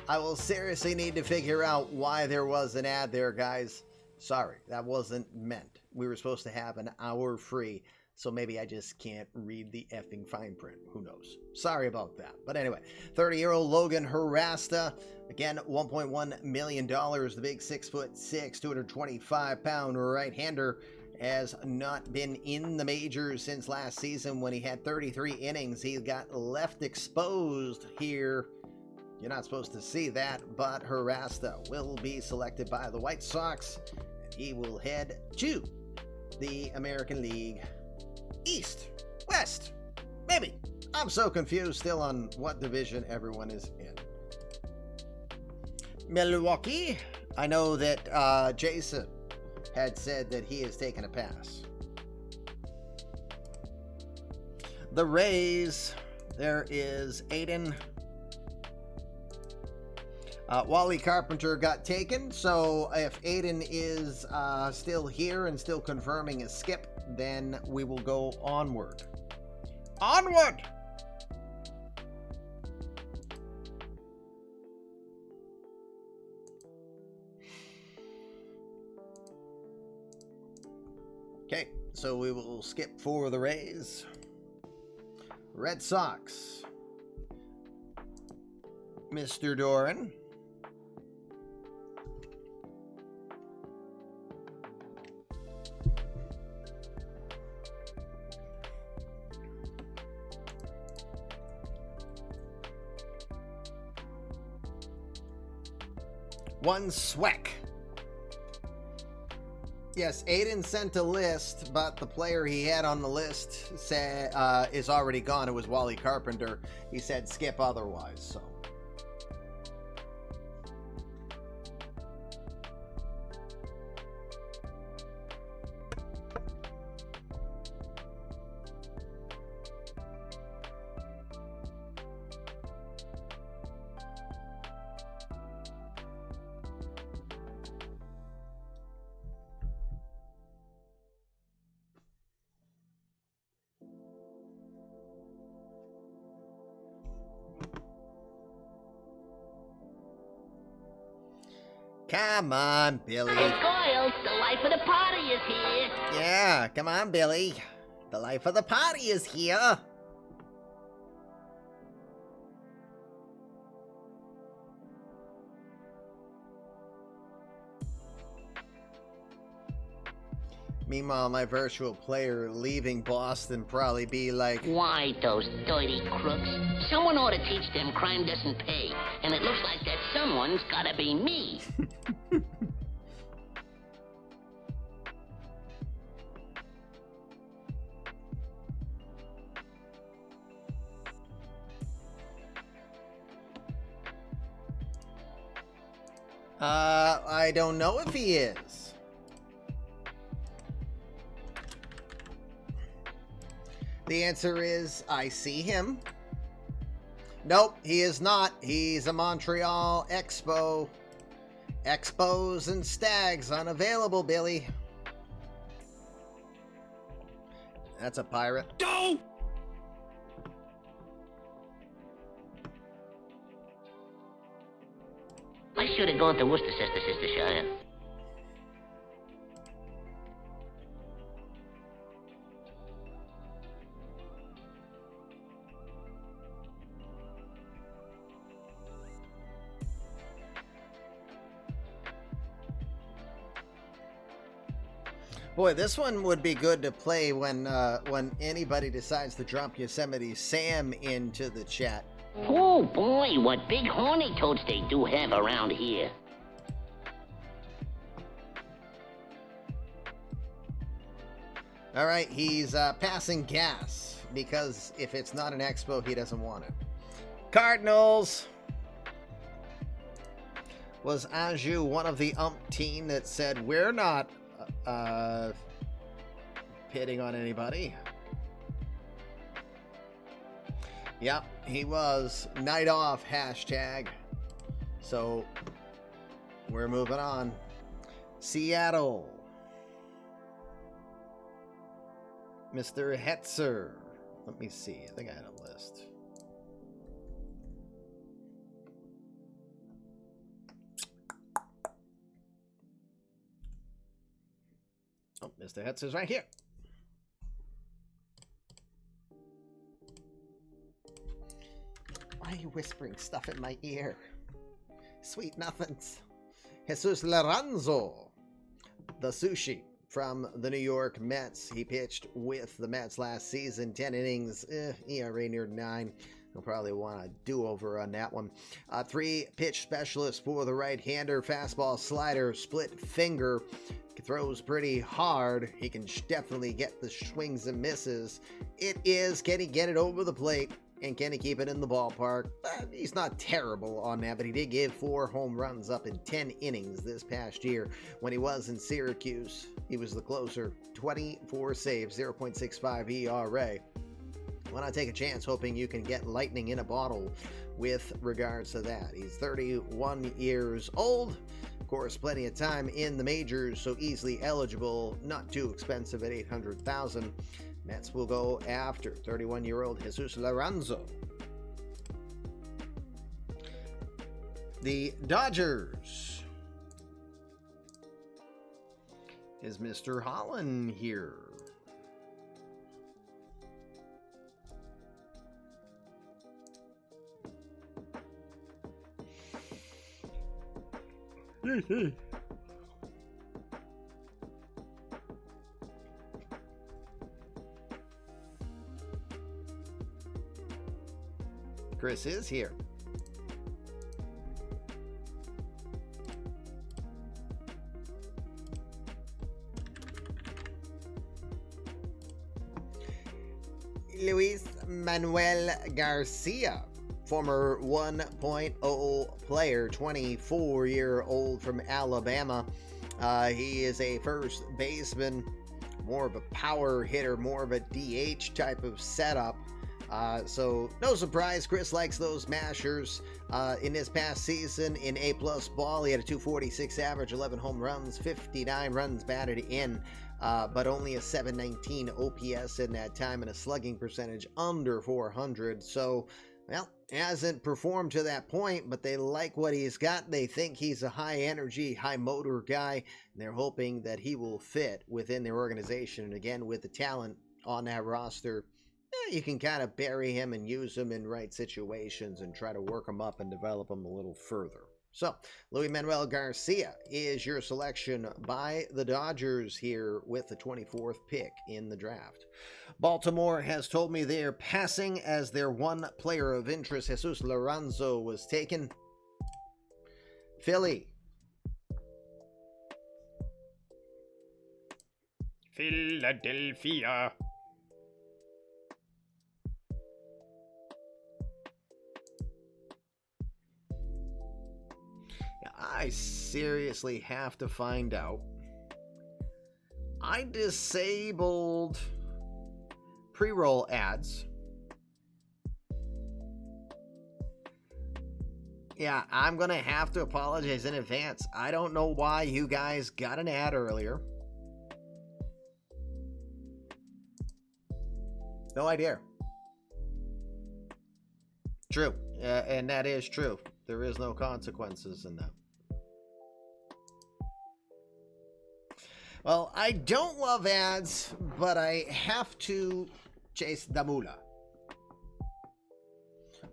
I will seriously need to figure out why there was an ad there, guys. Sorry, that wasn't meant. We were supposed to have an hour free, so maybe I just can't read the effing fine print. Who knows? Sorry about that. But anyway, 30-year-old Logan Harasta, again, $1.1 million. The big 6'6", 225-pound right-hander has not been in the majors since last season when he had 33 innings. He got left exposed here You're not supposed to see that, but Harasta will be selected by the White Sox, and he will head to the American League East, West, maybe. I'm so confused still on what division everyone is in. Milwaukee, I know that Jason had said that he has taken a pass. The Rays, there is Aiden. Wally Carpenter got taken, so if Aiden is still here and still confirming a skip, then we will go onward. Onward! Okay, so we will skip for the Rays. Red Sox. Mr. Doran. One Sweck. Yes, Aiden sent a list, but the player he had on the list said is already gone. It was Wally Carpenter. He said skip otherwise, so. Come on, Billy. Hey, Goyle, the life of the party is here. Yeah, come on, Billy. The life of the party is here. Meanwhile, my virtual player leaving Boston probably be like, Why, those dirty crooks? Someone ought to teach them crime doesn't pay. And it looks like that someone's gotta be me. I don't know if he is. The answer is, I see him. Nope, he is not. He's a Montreal Expo. Expos and Stags unavailable, Billy. That's a pirate. Go! I should have gone to Worcestershire. Boy, this one would be good to play when anybody decides to drop Yosemite Sam into the chat. Oh boy, what big horny toads they do have around here. All right, he's passing gas because if it's not an expo, he doesn't want it. Cardinals. Was Anjou one of the umpteen that said we're not pitting on anybody? Yep, he was. Night off hashtag. So we're moving on. Seattle. Mr. Hetzer. Let me see. I think I had a list. Oh, Mr. Hetzer's right here. Why are you whispering stuff in my ear? Sweet nothings. Jesus Lorenzo, the sushi from the New York Mets. He pitched with the Mets last season, 10 innings, ERA near 9. He'll probably want a do-over on that one. 3-pitch specialist for the right-hander. Fastball, slider, split finger. Throws pretty hard. He can definitely get the swings and misses. It is, can he get it over the plate? And can he keep it in the ballpark? He's not terrible on that, but he did give 4 home runs up in 10 innings this past year. When he was in Syracuse, he was the closer. 24 saves, 0.65 ERA. Why not take a chance hoping you can get lightning in a bottle with regards to that? He's 31 years old. Of course, plenty of time in the majors, so easily eligible, not too expensive at $800,000. Mets will go after 31-year-old Jesus Lorenzo. The Dodgers. Is Mr. Holland here? Chris is here. Luis Manuel Garcia, former 1.0 player, 24-year-old from Alabama. He is a first baseman, more of a power hitter, more of a DH type of setup. So no surprise, Chris likes those mashers. In this past season in A+ ball, he had a .246 average, 11 home runs, 59 runs batted in, but only a .719 OPS in that time and a slugging percentage under 400. So, well, hasn't performed to that point, but they like what he's got. They think he's a high energy, high motor guy, and they're hoping that he will fit within their organization. And again, with the talent on that roster, you can kind of bury him and use him in right situations and try to work him up and develop him a little further. So, Luis Manuel Garcia is your selection by the Dodgers here with the 24th pick in the draft. Baltimore has told me they're passing as their one player of interest, Jesus Lorenzo, was taken. Philly. Philadelphia. I seriously have to find out. I disabled pre-roll ads. Yeah, I'm going to have to apologize in advance. I don't know why you guys got an ad earlier. No idea. True. And that is true. There is no consequences in that. Well, I don't love ads, but I have to chase the moolah.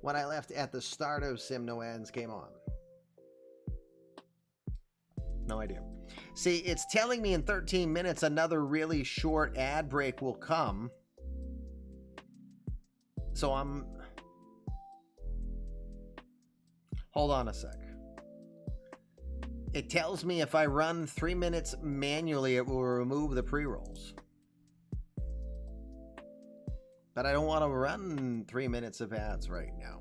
When I left at the start of Sim, no ads came on. No idea. See, it's telling me in 13 minutes another really short ad break will come. So I'm... Hold on a sec. It tells me if I run 3 minutes manually, it will remove the pre-rolls. But I don't want to run 3 minutes of ads right now.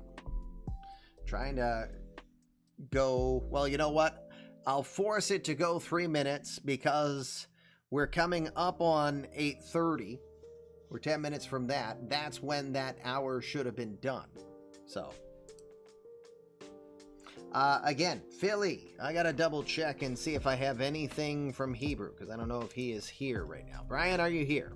Trying to go, well, you know what? I'll force it to go 3 minutes because we're coming up on 8:30. We're 10 minutes from that. That's when that hour should have been done. So... again, Philly, I gotta double check and see if I have anything from Hebrew, because I don't know if he is here right now. Brian, are you here?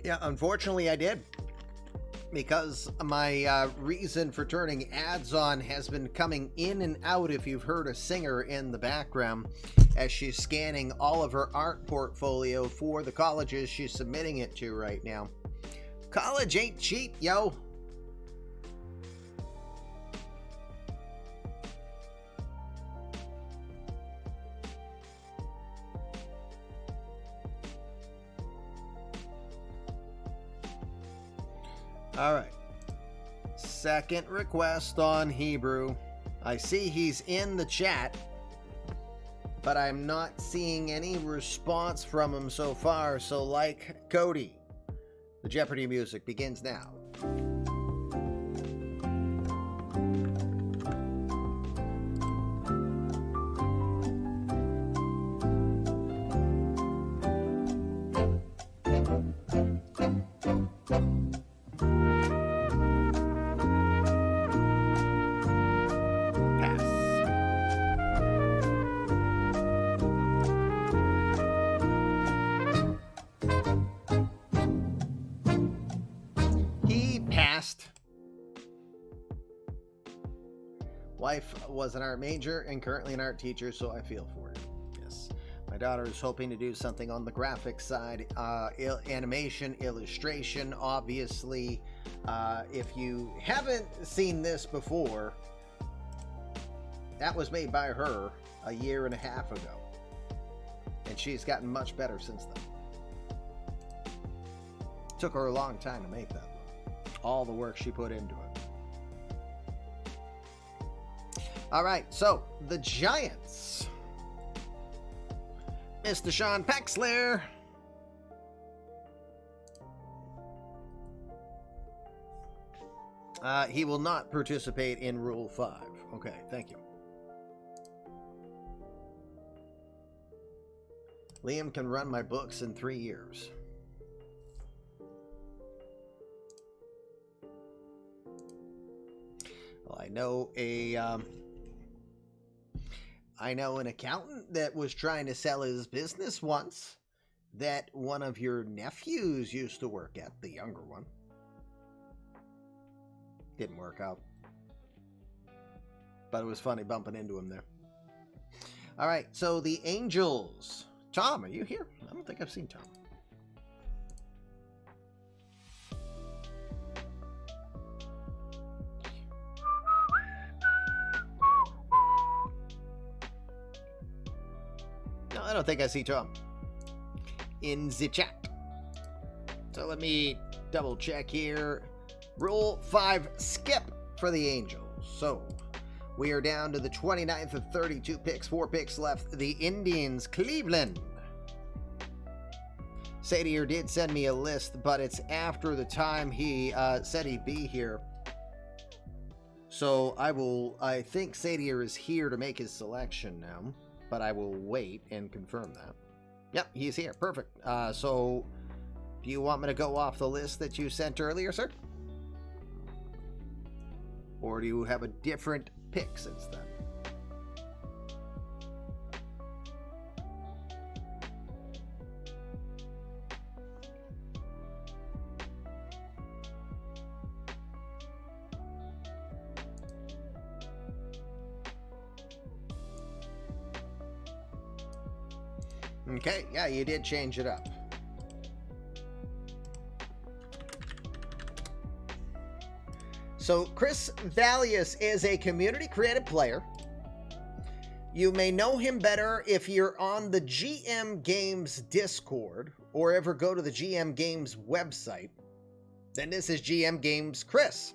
Yeah, unfortunately I did. because my reason for turning ads on has been coming in and out, if you've heard a singer in the background, as she's scanning all of her art portfolio for the colleges she's submitting it to right now. College ain't cheap, yo. All right. Second request on Hebrew. I see he's in the chat, but I'm not seeing any response from him so far. So, like Cody, the Jeopardy music begins now. Wife was an art major and currently an art teacher, so I feel for it. Yes. My daughter is hoping to do something on the graphic side, animation, illustration, obviously. If you haven't seen this before, that was made by her a year and a half ago. And she's gotten much better since then. Took her a long time to make that one. All the work she put into it. All right, so the Giants. Mr. Sean Paxler. He will not participate in Rule 5. Okay, thank you. Liam can run my books in 3 years. Well, I know an accountant that was trying to sell his business once that one of your nephews used to work at, the younger one. Didn't work out. But it was funny bumping into him there. All right, so the Angels. Tom, are you here? I don't think I've seen Tom. No, I don't think I see Tom in the chat. So let me double check here. Rule 5 skip for the Angels. So we are down to the 29th of 32 picks, 4 picks left. The Indians, Cleveland. Sadier did send me a list, but it's after the time he said he'd be here. So I think Sadier is here to make his selection now, but I will wait and confirm that. Yep, he's here. Perfect. So do you want me to go off the list that you sent earlier, sir? Or do you have a different pick since then? Okay, yeah, you did change it up. So Chris Valius is a community creative player. You may know him better if you're on the GM Games Discord or ever go to the GM Games website. Then this is GM Games Chris.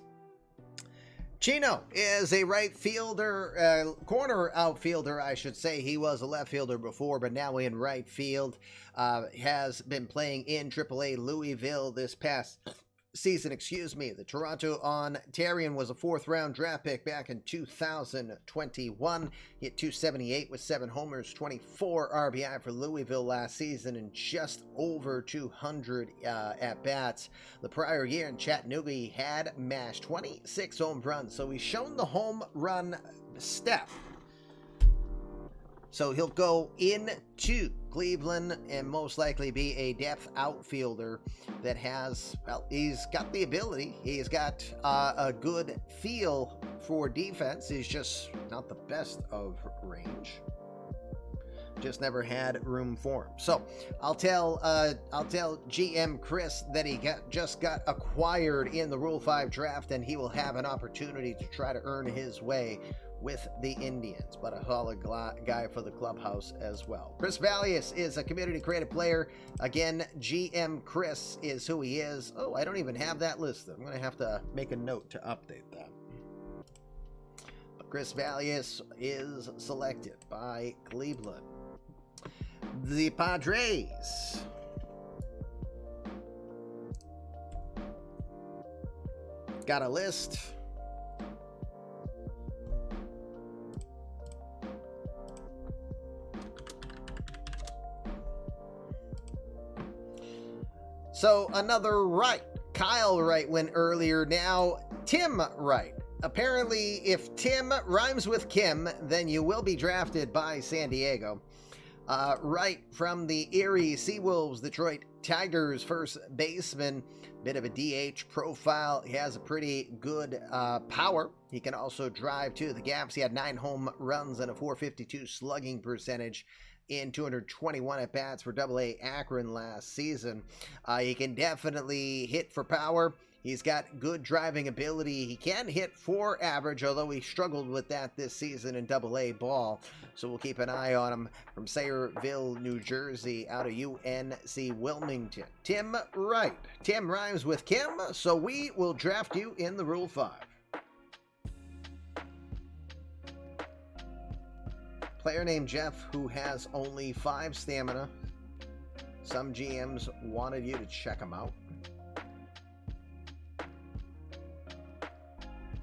Chino is a right fielder, corner outfielder, I should say. He was a left fielder before, but now in right field. Has been playing in AAA Louisville this past season, The Toronto Ontarian was a 4th round draft pick back in 2021. He hit .278 with 7 homers, 24 RBI for Louisville last season, and just over 200 at-bats. The prior year in Chattanooga, he had mashed 26 home runs, so he's shown the home run step. So he'll go into Cleveland and most likely be a depth outfielder that has, well, he's got the ability. He's got a good feel for defense. He's just not the best of range. Just never had room for him. So I'll tell GM Chris that he just got acquired in the Rule 5 draft, and he will have an opportunity to try to earn his way with the Indians, but a solid guy for the clubhouse as well. Chris Valius is a community creative player. Again, GM Chris is who he is. Oh, I don't even have that listed. I'm going to have to make a note to update that. But Chris Valius is selected by Cleveland. The Padres. Got a list. So another Wright. Kyle Wright went earlier. Now Tim Wright. Apparently, if Tim rhymes with Kim, then you will be drafted by San Diego. Wright from the Erie Seawolves, Detroit Tigers, first baseman. Bit of a DH profile. He has a pretty good power. He can also drive to the gaps. He had 9 home runs and a .452 slugging percentage in 221 at-bats for AA Akron last season. He can definitely hit for power. He's got good driving ability. He can hit for average, although he struggled with that this season in AA ball. So we'll keep an eye on him. From Sayreville, New Jersey, out of UNC Wilmington. Tim Wright. Tim rhymes with Kim, so we will draft you in the Rule 5. Player named Jeff who has only 5 stamina. Some GMs wanted you to check him out.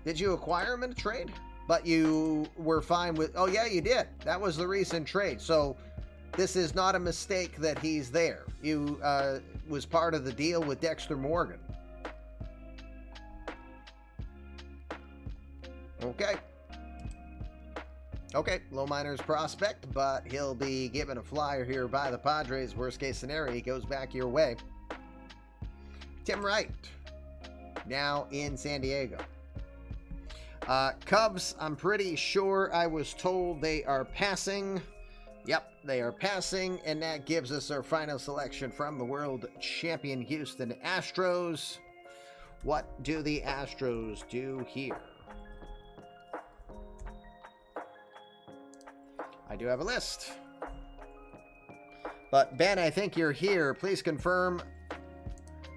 Did you acquire him in a trade? But you were fine with... Oh, yeah, you did. That was the recent trade. So this is not a mistake that he's there. You was part of the deal with Dexter Morgan. Okay. Okay, low minors prospect, but he'll be given a flyer here by the Padres. Worst case scenario, he goes back your way. Tim Wright, now in San Diego. Cubs, I'm pretty sure I was told they are passing. Yep, they are passing, and that gives us our final selection from the world champion Houston Astros. What do the Astros do here? I do have a list. But Ben, I think you're here. Please confirm.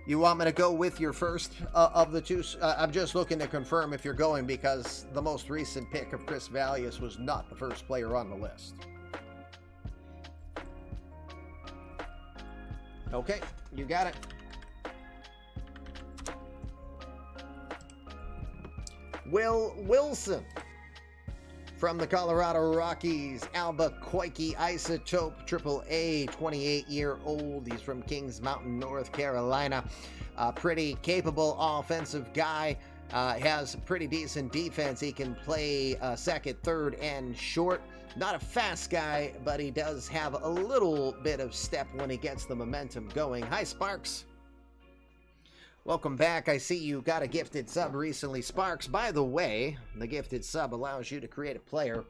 You want me to go with your first of the two? I'm just looking to confirm if you're going, because the most recent pick of Chris Valius was not the first player on the list. Okay, you got it. Will Wilson from the Colorado Rockies, Albuquerque Isotope, AAA, 28-year-old. He's from Kings Mountain, North Carolina. Pretty capable offensive guy. Has pretty decent defense. He can play second, third, and short. Not a fast guy, but he does have a little bit of step when he gets the momentum going. Hi, Sparks. Welcome back. I see you got a gifted sub recently. Sparks, by the way, the gifted sub allows you to create a player.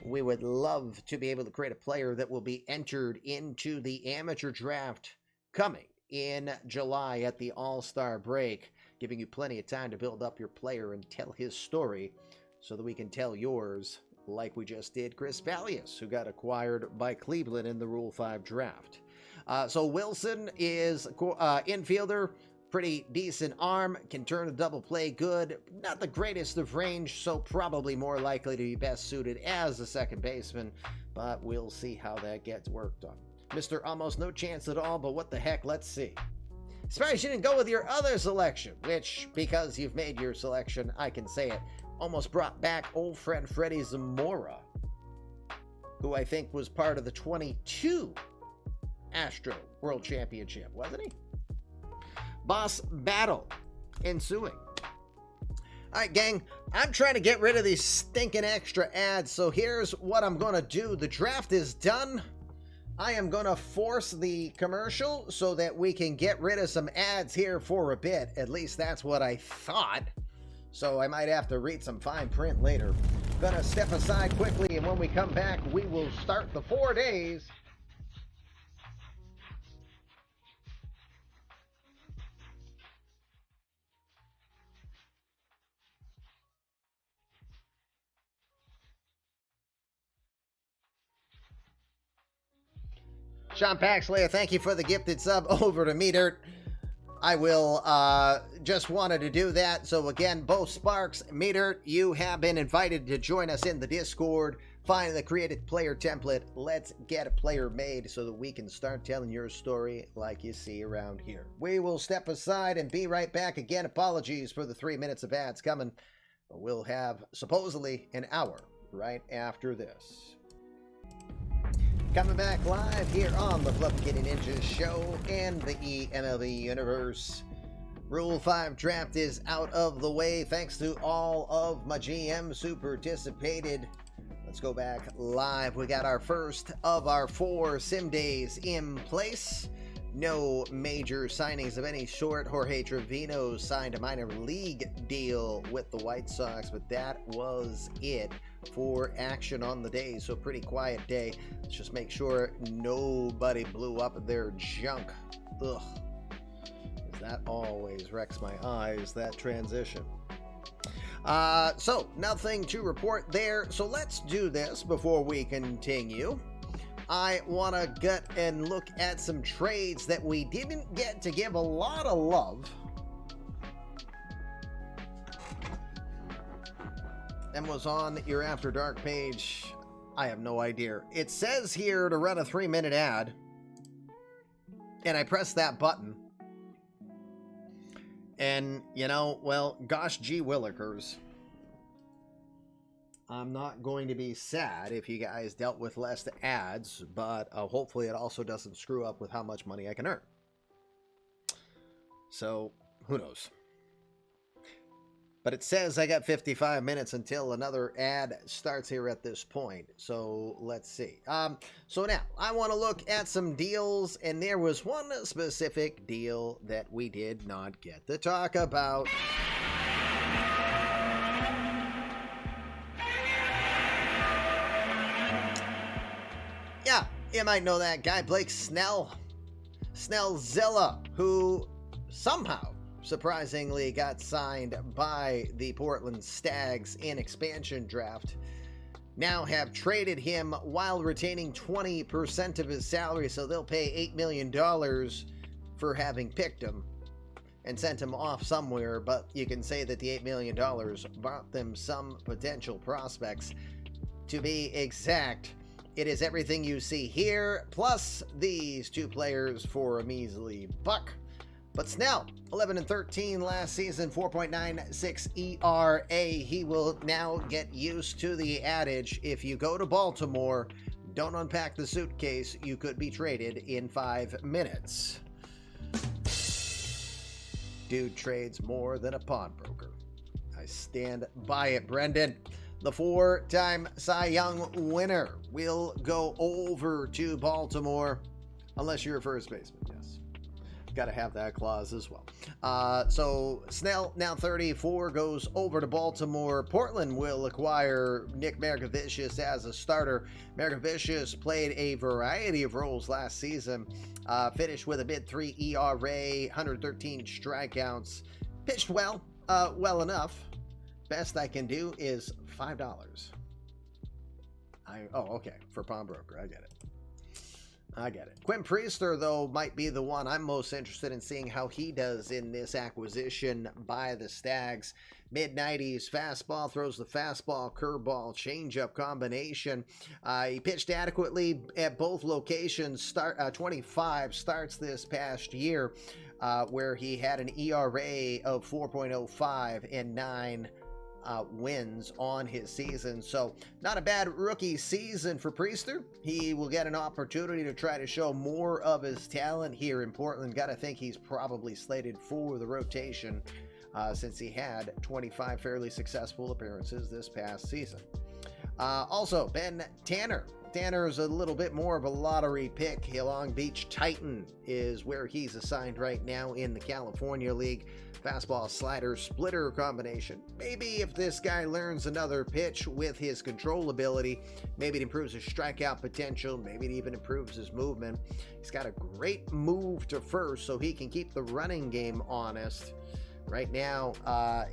We would love to be able to create a player that will be entered into the amateur draft coming in July at the All-Star break, giving you plenty of time to build up your player and tell his story so that we can tell yours like we just did Chris Valius, who got acquired by Cleveland in the Rule 5 draft. So Wilson is infielder. Pretty decent arm, can turn a double play good. Not the greatest of range, so probably more likely to be best suited as a second baseman, but we'll see how that gets worked on. Mr. Almost no chance at all, but what the heck, let's see. Surprised you didn't go with your other selection, which, because you've made your selection, I can say it, almost brought back old friend Freddie Zamora, who I think was part of the 22 Astro World Championship, wasn't he? Boss battle ensuing. Alright, gang, I'm trying to get rid of these stinking extra ads, so here's what I'm gonna do. The draft is done. I am gonna force the commercial so that we can get rid of some ads here for a bit. At least that's what I thought. So I might have to read some fine print later. Gonna step aside quickly, and when we come back, we will start the 4 days. Sean Paxley, thank you for the gifted sub over to Me Dirt. I will just wanted to do that. So again, both Sparks, Me Dirt, you have been invited to join us in the Discord. Find the created player template. Let's get a player made so that we can start telling your story like you see around here. We will step aside and be right back. Again, apologies for the 3 minutes of ads coming, but we'll have supposedly an hour right after this. Coming back live here on the Fluffy Kitty Ninjas show and the eMLB universe. Rule 5 draft is out of the way thanks to all of my GMs who participated. Let's go back live. We got our first of our 4 sim days in place. No major signings of any sort. Jorge Trevino signed a minor league deal with the White Sox, but that was it for action on the day. So pretty quiet day. Let's just make sure nobody blew up their junk. Ugh. That always wrecks my eyes, that transition. So nothing to report there. So let's do this before we continue. I want to get and look at some trades that we didn't get to give a lot of love. And was on your After Dark page. I have no idea. It says here to run a 3-minute ad. And I press that button. And, you know, well, gosh gee willikers. I'm not going to be sad if you guys dealt with less ads, but hopefully it also doesn't screw up with how much money I can earn. So, who knows? But it says I got 55 minutes until another ad starts here at this point. So, let's see. So now, I want to look at some deals, and there was one specific deal that we did not get to talk about. Yeah, you might know that guy, Blake Snell. Snellzilla, who somehow, surprisingly, got signed by the Portland Stags in expansion draft. Now have traded him while retaining 20% of his salary, so they'll pay $8 million for having picked him and sent him off somewhere, but you can say that the $8 million bought them some potential prospects. To be exact, it is everything you see here, plus these 2 players for a measly $1. But Snell, 11-13 last season, 4.96 ERA. He will now get used to the adage, if you go to Baltimore, don't unpack the suitcase, you could be traded in 5 minutes. Dude trades more than a pawnbroker. I stand by it, Brendan. The 4-time Cy Young winner will go over to Baltimore, unless you're a first baseman, yes. Got to have that clause as well. So Snell, now 34, goes over to Baltimore. Portland will acquire Nick Margevicius as a starter. Margevicius played a variety of roles last season. Finished with a mid-3 ERA, 113 strikeouts. Pitched well, well enough. Best I can do is $5. Oh, okay. For pawnbroker. I get it. Quinn Priester, though, might be the one I'm most interested in seeing how he does in this acquisition by the Stags. Mid-90s fastball, throws the fastball, curveball, changeup combination. He pitched adequately at both locations. 25 starts this past year, where he had an ERA of 4.05 and 9 wins on his season. So not a bad rookie season for Priester. He will get an opportunity to try to show more of his talent here in Portland. Gotta think he's probably slated for the rotation since he had 25 fairly successful appearances this past season. Also, Ben Tanner. Tanner is a little bit more of a lottery pick. Long Beach Titan is where he's assigned right now in the California League. Fastball, slider, splitter combination. Maybe if this guy learns another pitch with his control ability, maybe it improves his strikeout potential, maybe it even improves his movement. He's got a great move to first, so he can keep the running game honest. Right now,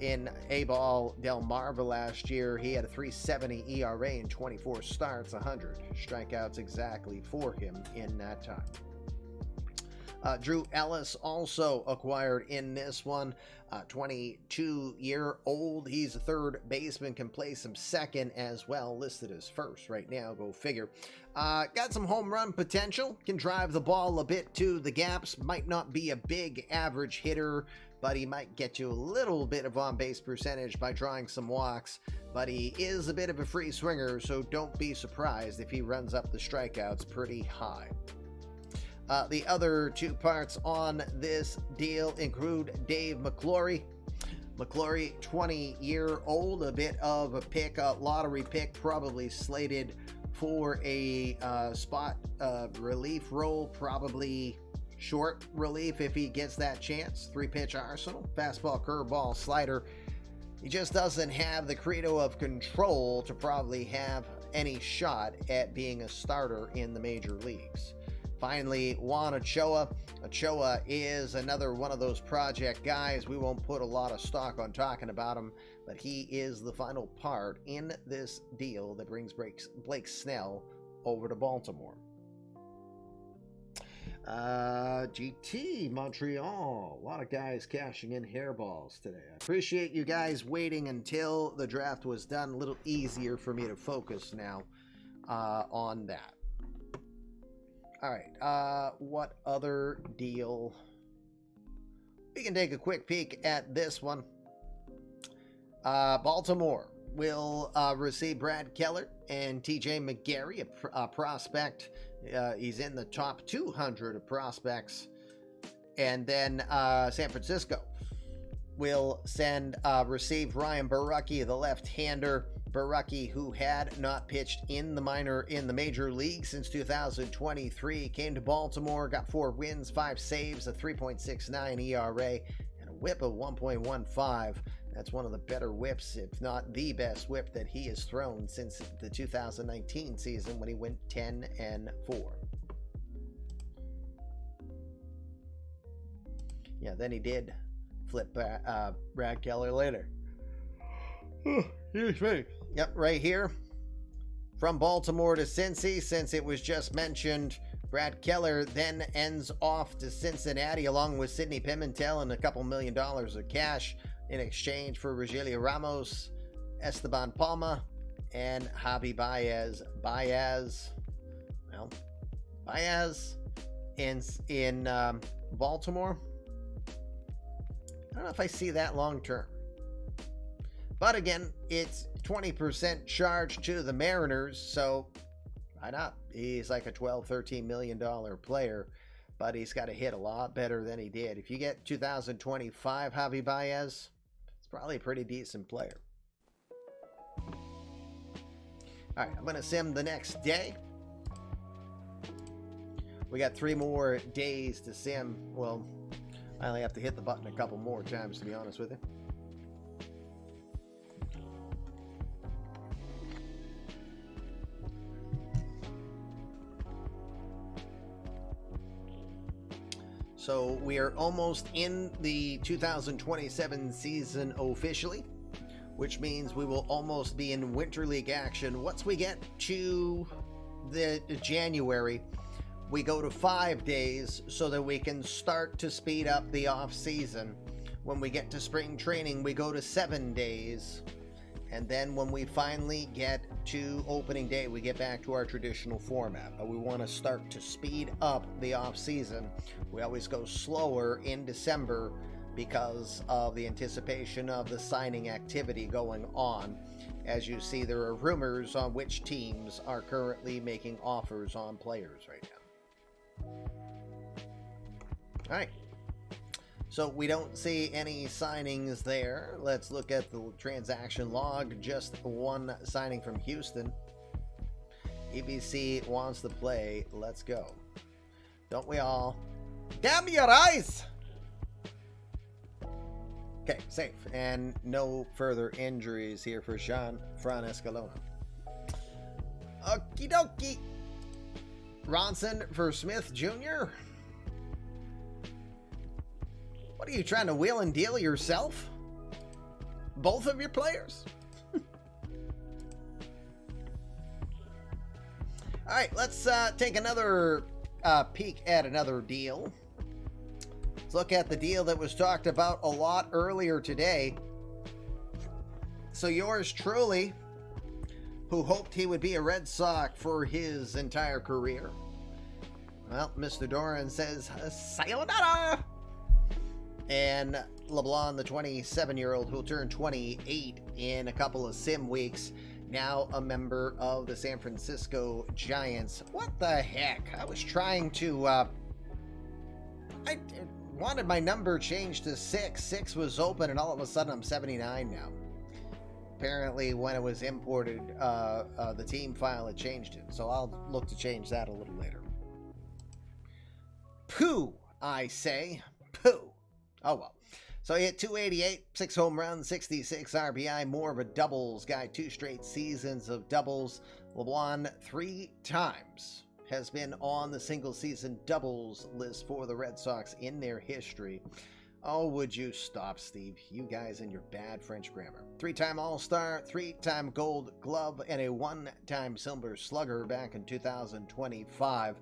in A-Ball Delmarva last year, he had a 3.70 ERA in 24 starts, 100 strikeouts exactly for him in that time. Drew Ellis also acquired in this one, 22-year-old. He's a third baseman, can play some second as well, listed as first right now, go figure. Got some home run potential, can drive the ball a bit to the gaps, might not be a big average hitter, but he might get you a little bit of on-base percentage by drawing some walks, but he is a bit of a free swinger, so don't be surprised if he runs up the strikeouts pretty high. The other two parts on this deal include Dave McClory. McClory, 20-year-old, a bit of a pick, a lottery pick, probably slated for a spot relief role, probably short relief if he gets that chance. 3-pitch arsenal, fastball, curveball, slider. He just doesn't have the credo of control to probably have any shot at being a starter in the major leagues. Finally, Juan Ochoa. Ochoa is another one of those project guys. We won't put a lot of stock on talking about him, but he is the final part in this deal that brings Blake Snell over to Baltimore. GT Montreal, a lot of guys cashing in hairballs today. I appreciate you guys waiting until the draft was done. A little easier for me to focus now on that. All right, what other deal? We can take a quick peek at this one. Baltimore will receive Brad Keller and TJ McGarry, a prospect. He's in the top 200 of prospects. And then San Francisco will receive Ryan Borucki, the left-hander. Borucki, who had not pitched in the major league since 2023, came to Baltimore, got 4 wins, 5 saves, a 3.69 ERA, and a whip of 1.15. That's one of the better whips, if not the best whip that he has thrown since the 2019 season when he went 10-4. Yeah, then he did flip Brad Keller later. Huge thing. Yep, right here. From Baltimore to Cincy, since it was just mentioned, Brad Keller then ends off to Cincinnati along with Sidney Pimentel and a couple $1 million of cash in exchange for Rogelio Ramos, Esteban Palma, and Javi Baez. Baez in Baltimore. I don't know if I see that long term. But again, it's 20% charge to the Mariners, so why not? He's like a $12, $13 million player, but he's got to hit a lot better than he did. If you get 2025 Javi Baez, it's probably a pretty decent player. All right, I'm going to sim the next day. We got 3 more days to sim. Well, I only have to hit the button a couple more times, to be honest with you. So we are almost in the 2027 season officially, which means we will almost be in Winter League action. Once we get to the January, we go to 5 days so that we can start to speed up the off season. When we get to spring training, we go to 7 days. And then when we finally get to opening day, we get back to our traditional format. But we want to start to speed up the off season. We always go slower in December because of the anticipation of the signing activity going on. As you see, there are rumors on which teams are currently making offers on players right now. All right. So we don't see any signings there. Let's look at the transaction log. Just one signing from Houston. EBC wants to play. Let's go. Don't we all? Damn your eyes! Okay, safe. And no further injuries here for Fran Escalona. Okie dokie. Ronson for Smith Jr. What are you trying to wheel and deal yourself? Both of your players? All right, let's take another peek at another deal. Let's look at the deal that was talked about a lot earlier today. So yours truly, who hoped he would be a Red Sox for his entire career. Well, Mr. Doran says, sayonara! And LeBlanc, the 27-year-old who'll turn 28 in a couple of sim weeks, now a member of the San Francisco Giants. What the heck? I was trying to, I wanted my number changed to 6. 6 was open, and all of a sudden I'm 79 now. Apparently, when it was imported, the team file had changed it. So I'll look to change that a little later. Pooh, I say. Pooh. Oh, well. So he hit 288, 6 home runs, 66 RBI, more of a doubles guy. 2 straight seasons of doubles. LeBlanc 3 times has been on the single-season doubles list for the Red Sox in their history. Oh, would you stop, Steve? You guys and your bad French grammar. 3-time All-Star, 3-time Gold Glove, and a 1-time Silver Slugger back in 2025.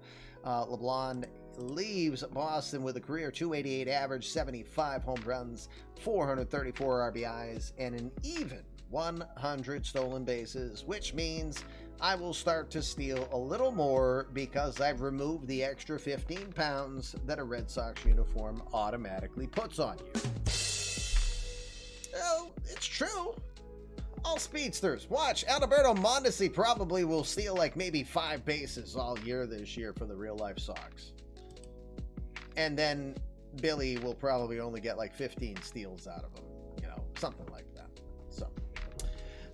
LeBlanc leaves Boston with a career 288 average, 75 home runs, 434 RBIs, and an even 100 stolen bases, which means I will start to steal a little more because I've removed the extra 15 pounds that a Red Sox uniform automatically puts on you. Well, it's true. All speedsters. Watch, Alberto Mondesi probably will steal like maybe 5 bases all year this year for the real-life Sox. And then Billy will probably only get like 15 steals out of him. You know, something like that.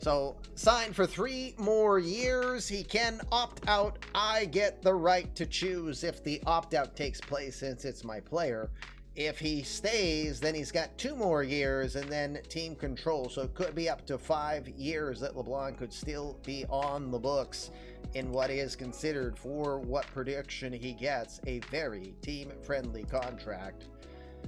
So signed for 3 more years. He can opt out. I get the right to choose if the opt-out takes place since it's my player. If he stays, then he's got 2 more years and then team control. So it could be up to 5 years that LeBlanc could still be on the books in what is considered, for what prediction he gets, a very team-friendly contract.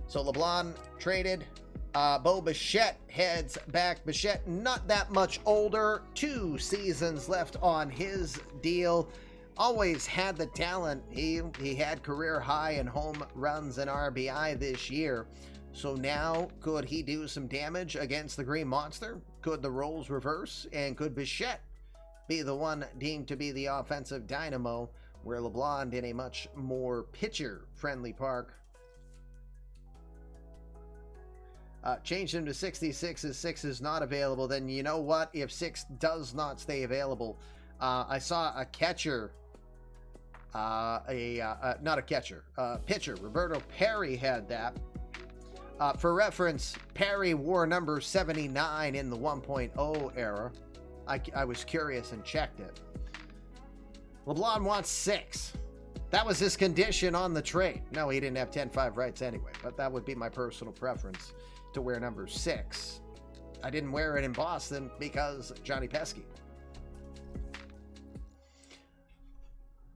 So LeBlanc traded. Bo Bichette heads back. Bichette not that much older. 2 seasons left on his deal. Always had the talent. He had career high in home runs and RBI this year. So now, could he do some damage against the Green Monster? Could the roles reverse? And could Bichette be the one deemed to be the offensive dynamo, where LeBlanc in a much more pitcher-friendly park? Change him to 66 as 6 is not available. Then you know what? If 6 does not stay available, I saw a catcher, not a catcher, pitcher. Roberto Perry had that. For reference, Perry wore number 79 in the 1.0 era. I was curious and checked it. LeBlanc wants 6. That was his condition on the trade. No, he didn't have 10-5 rights anyway, but that would be my personal preference, to wear number 6. I didn't wear it in Boston because Johnny Pesky.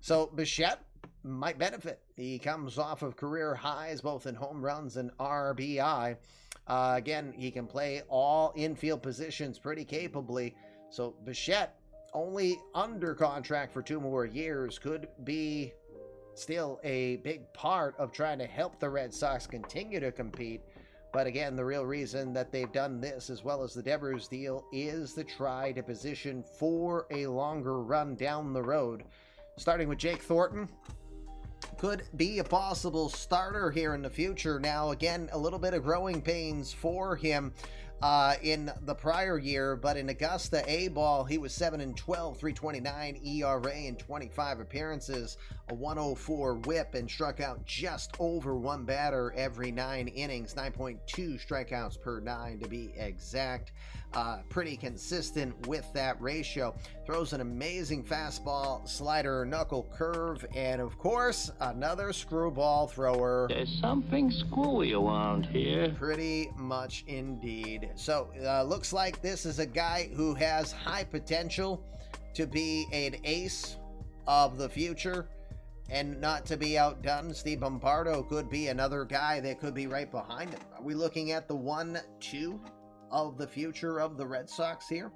So Bichette might benefit. He comes off of career highs both in home runs and RBI. Again, he can play all infield positions pretty capably. So Bichette, only under contract for 2 more years, could be still a big part of trying to help the Red Sox continue to compete. But again, the real reason that they've done this, as well as the Devers deal, is to try to position for a longer run down the road. Starting with Jake Thornton, could be a possible starter here in the future. Now, again, a little bit of growing pains for him. in the prior year, but in Augusta A-ball, he was 7-12, 3.29 ERA in 25 appearances, a 104 whip, and struck out just over one batter every 9 innings, 9.2 strikeouts per 9 to be exact. Pretty consistent with that ratio. Throws an amazing fastball, slider, knuckle curve, and of course, another screwball thrower. There's something screwy around here. Pretty much indeed. So, looks like this is a guy who has high potential to be an ace of the future and not to be outdone. Steve Bombardo could be another guy that could be right behind him. Are we looking at the 1-2 of the future of the Red Sox here?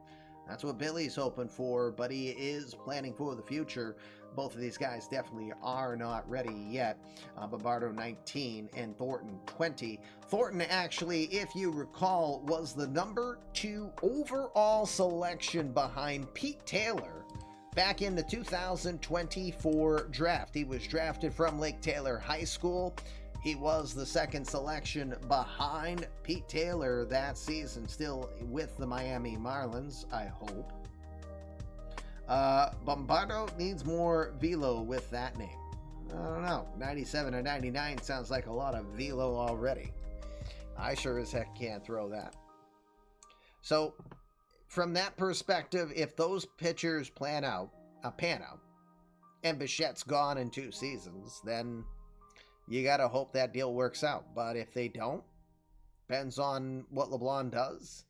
That's what Billy's hoping for, but he is planning for the future. Both of these guys definitely are not ready yet. Bombardo 19 and Thornton 20. Thornton actually, if you recall, was the number 2 overall selection behind Pete Taylor back in the 2024 draft. He was drafted from Lake Taylor High School. He was the second selection behind Pete Taylor that season, still with the Miami Marlins, I hope. Bombardo needs more velo with that name. I don't know. 97 or 99 sounds like a lot of velo already. I sure as heck can't throw that. So, from that perspective, if those pitchers pan out, and Bichette's gone in 2 seasons, then you got to hope that deal works out. But if they don't, depends on what LeBlanc does,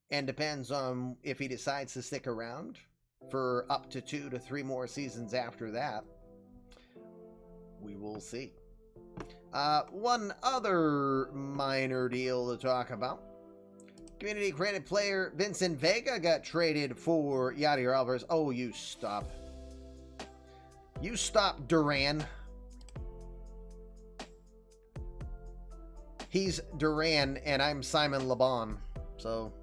and depends on if he decides to stick around for up to 2 to 3 more seasons after that. We will see. One other minor deal to talk about. Community credit player Vincent Vega got traded for Yadier Alvarez. Oh, you stop. You stop, Duran. He's Duran, and I'm Simon LeBon. So,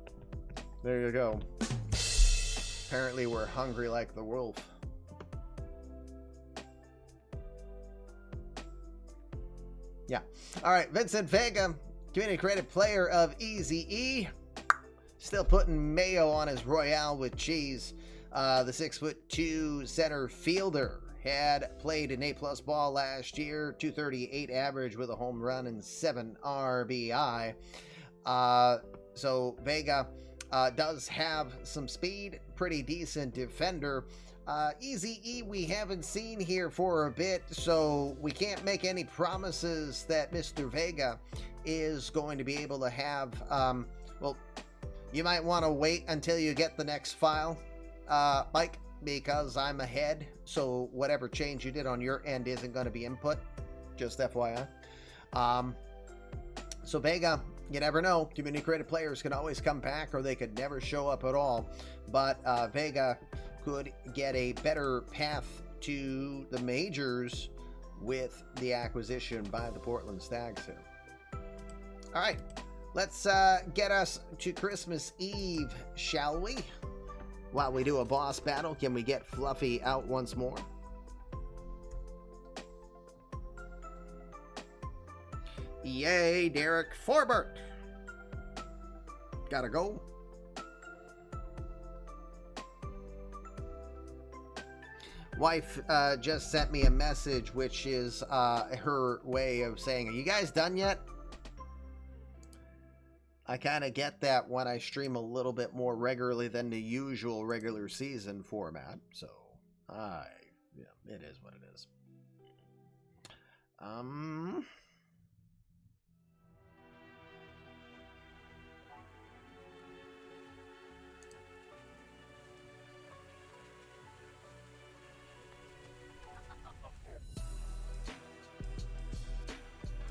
there you go. Apparently, we're hungry like the wolf. Yeah. All right, Vincent Vega, community credit player of Eazy-E. Still putting mayo on his Royale with cheese. The 6'2" center fielder had played an A-plus ball last year, 238 average with a home run and 7 RBI. So Vega does have some speed, pretty decent defender. Eazy-E we haven't seen here for a bit, so we can't make any promises that Mr. Vega is going to be able to have, well, you might want to wait until you get the next file, Mike, because I'm ahead, so whatever change you did on your end isn't going to be input, just FYI. So Vega, you never know. Community credit players can always come back, or they could never show up at all, but Vega could get a better path to the majors with the acquisition by the Portland Stags here. All right, let's get us to Christmas Eve, shall we? While we do a boss battle, can we get Fluffy out once more? Yay, Derek Forbert. Gotta go. Wife just sent me a message, which is her way of saying, are you guys done yet? I kind of get that when I stream a little bit more regularly than the usual regular season format. So, yeah, it is what it is.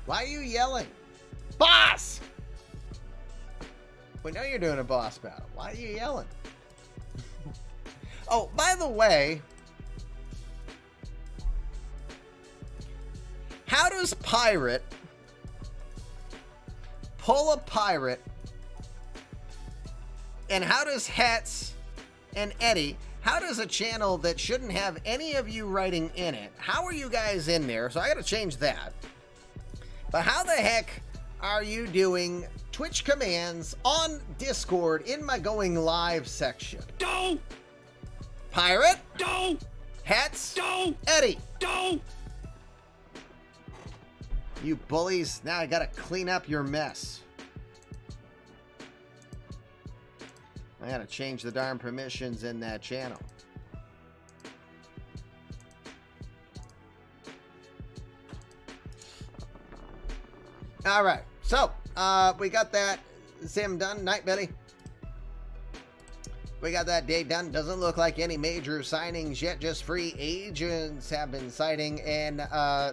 Why are you yelling? Boss! We know you're doing a boss battle. Why are you yelling? Oh, by the way, how does Pirate pull a pirate, and how does Hetz and Eddie, how does a channel that shouldn't have any of you writing in it, how are you guys in there? So I gotta change that. But how the heck are you doing Twitch commands on Discord in my going live section. Go! Pirate, Go! Hats, Go! Eddie. Go! You bullies, now I gotta clean up your mess. I gotta change the darn permissions in that channel. All right, so we got that sim done. Night, Billy. We got that day done. Doesn't look like any major signings yet. Just free agents have been signing, and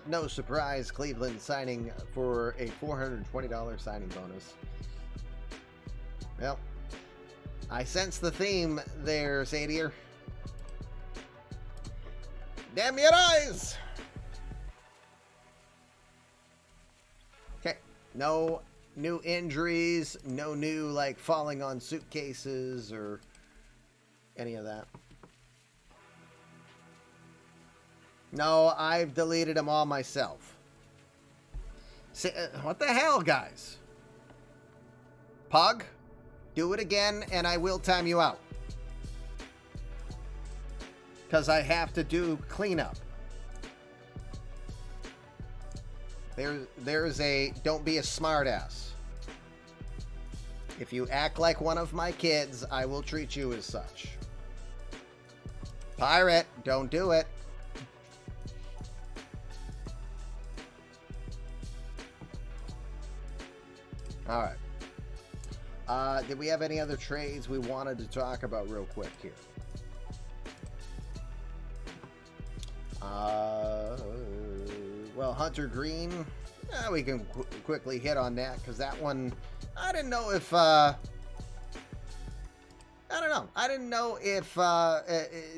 no surprise, Cleveland signing for a $420 signing bonus. Well, I sense the theme there, Sadier. Damn your eyes! Okay, no new injuries, no new, like, falling on suitcases or any of that. No, I've deleted them all myself. What the hell, guys? Pug, do it again, and I will time you out. Because I have to do cleanup. There's a don't be a smartass. If you act like one of my kids, I will treat you as such. Pirate, don't do it. All right. Did we have any other trades we wanted to talk about real quick here? Well, Hunter Green, we can quickly hit on that because that one, I didn't know if, I didn't know if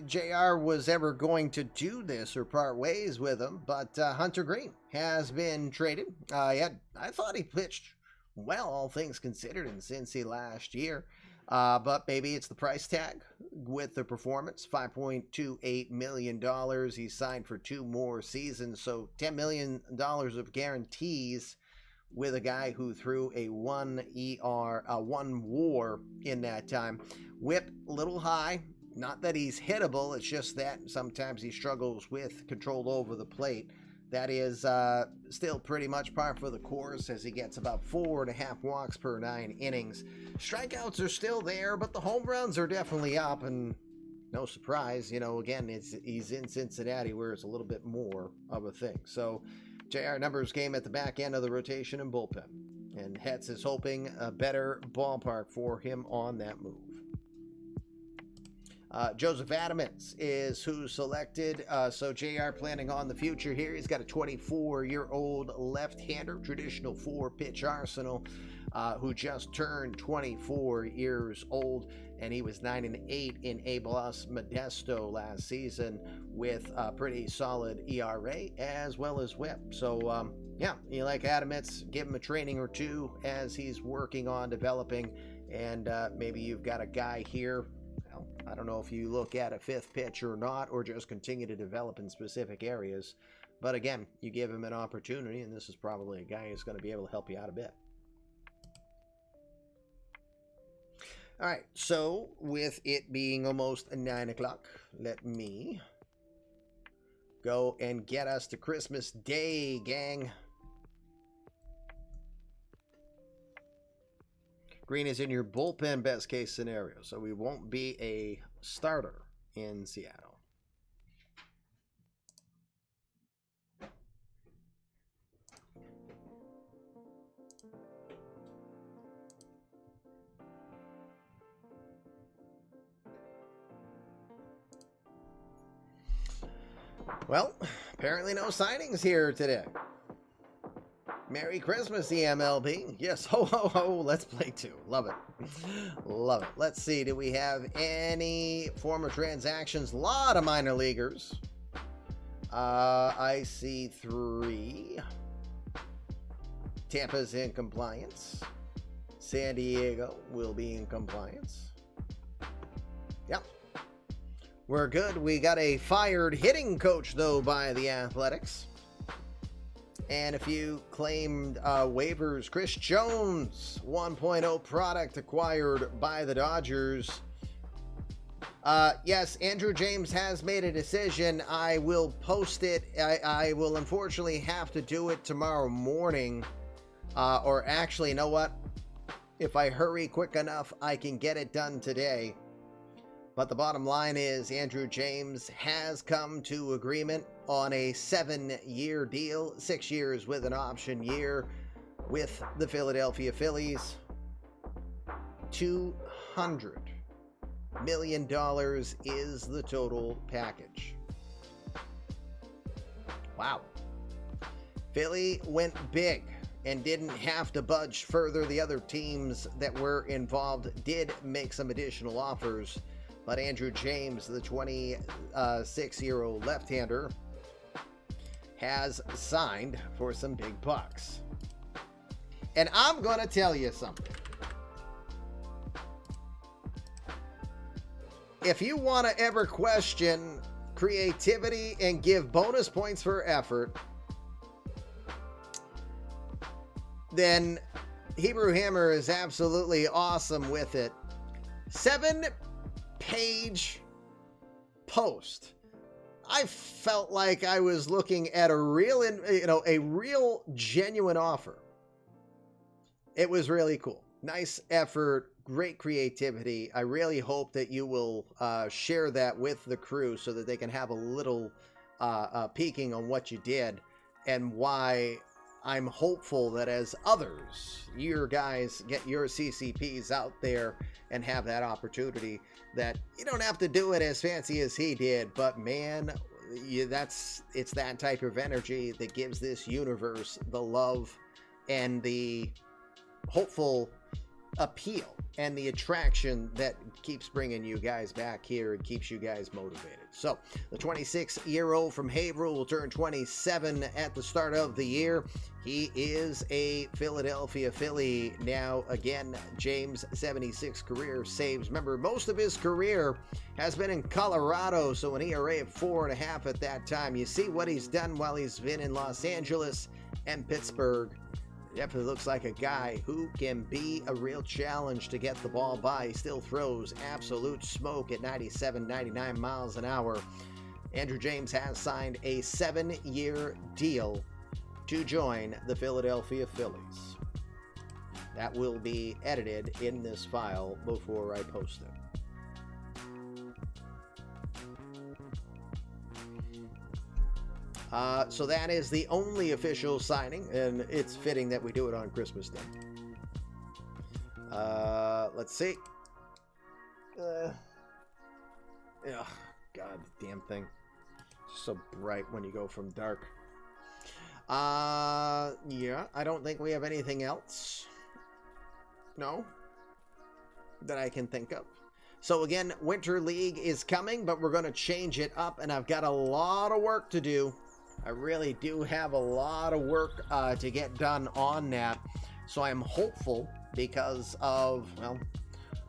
JR was ever going to do this or part ways with him, but Hunter Green has been traded. I thought he pitched well, all things considered, in Cincy last year. But maybe it's the price tag with the performance. $5.28 million. He signed for 2 more seasons, so $10 million of guarantees with a guy who threw a 1 WAR in that time. Whip a little high. Not that he's hittable, it's just that sometimes he struggles with control over the plate. That is still pretty much par for the course as he gets about 4.5 walks per 9 innings. Strikeouts are still there, but the home runs are definitely up, and no surprise, again, he's in Cincinnati where it's a little bit more of a thing. So JR numbers game at the back end of the rotation and bullpen, and Hetz is hoping a better ballpark for him on that move. Joseph Adamants is who selected. So JR planning on the future here. He's got a 24-year-old left-hander, traditional 4-pitch arsenal, who just turned 24 years old, and he was 9-8 in A+ Modesto last season with a pretty solid ERA as well as WHIP. So yeah, you like Adamants, give him a training or two as he's working on developing, and maybe you've got a guy here. I don't know if you look at a 5th pitch or not, or just continue to develop in specific areas. But again, you give him an opportunity, and this is probably a guy who's going to be able to help you out a bit. All right, so with it being almost 9 o'clock, let me go and get us to Christmas Day, gang. Green is in your bullpen best case scenario, so we won't be a starter in Seattle. Well, apparently no signings here today. Merry Christmas, eMLB. Yes, ho, ho, ho. Let's play 2. Love it. Love it. Let's see. Do we have any former transactions? A lot of minor leaguers. I see 3. Tampa's in compliance. San Diego will be in compliance. Yep. We're good. We got a fired hitting coach, though, by the Athletics. And if you claimed waivers, Chris Jones, 1.0 product acquired by the Dodgers. Yes, Andrew James has made a decision. I will post it. I will unfortunately have to do it tomorrow morning. Or actually, you know what? If I hurry quick enough, I can get it done today. But the bottom line is Andrew James has come to agreement on a 7-year deal, 6 years with an option year with the Philadelphia Phillies. $200 million is the total package. Wow. Philly went big and didn't have to budge further. The other teams that were involved did make some additional offers. But Andrew James, the 26-year-old left-hander, has signed for some big bucks. And I'm going to tell you something. If you want to ever question creativity and give bonus points for effort, then Hebrew Hammer is absolutely awesome with it. 7-page post. I felt like I was looking at a real, a real genuine offer. It was really cool. Nice effort, great creativity. I really hope that you will share that with the crew so that they can have a little peeking on what you did and why I'm hopeful that as others, your guys get your CCPs out there and have that opportunity, that you don't have to do it as fancy as he did, but man, it's that type of energy that gives this universe the love and the hopeful appeal and the attraction that keeps bringing you guys back here and keeps you guys motivated. So the 26-year-old from Haverhill will turn 27 at the start of the year. He is a Philadelphia Philly now. Again, James, 76 career saves. Remember, most of his career has been in Colorado, so an ERA of 4.5 at that time. You see what he's done while he's been in Los Angeles and Pittsburgh. Definitely looks like a guy who can be a real challenge to get the ball by. He still throws absolute smoke at 97, 99 miles an hour. Andrew James has signed a 7-year deal to join the Philadelphia Phillies. That will be edited in this file before I post it. So that is the only official signing, and it's fitting that we do it on Christmas Day. Let's see. God damn thing. It's so bright when you go from dark. Yeah, I don't think we have anything else. No? That I can think of. So again, Winter League is coming, but we're going to change it up, and I've got a lot of work to do. I really do have a lot of work to get done on that. So I'm hopeful because of, well,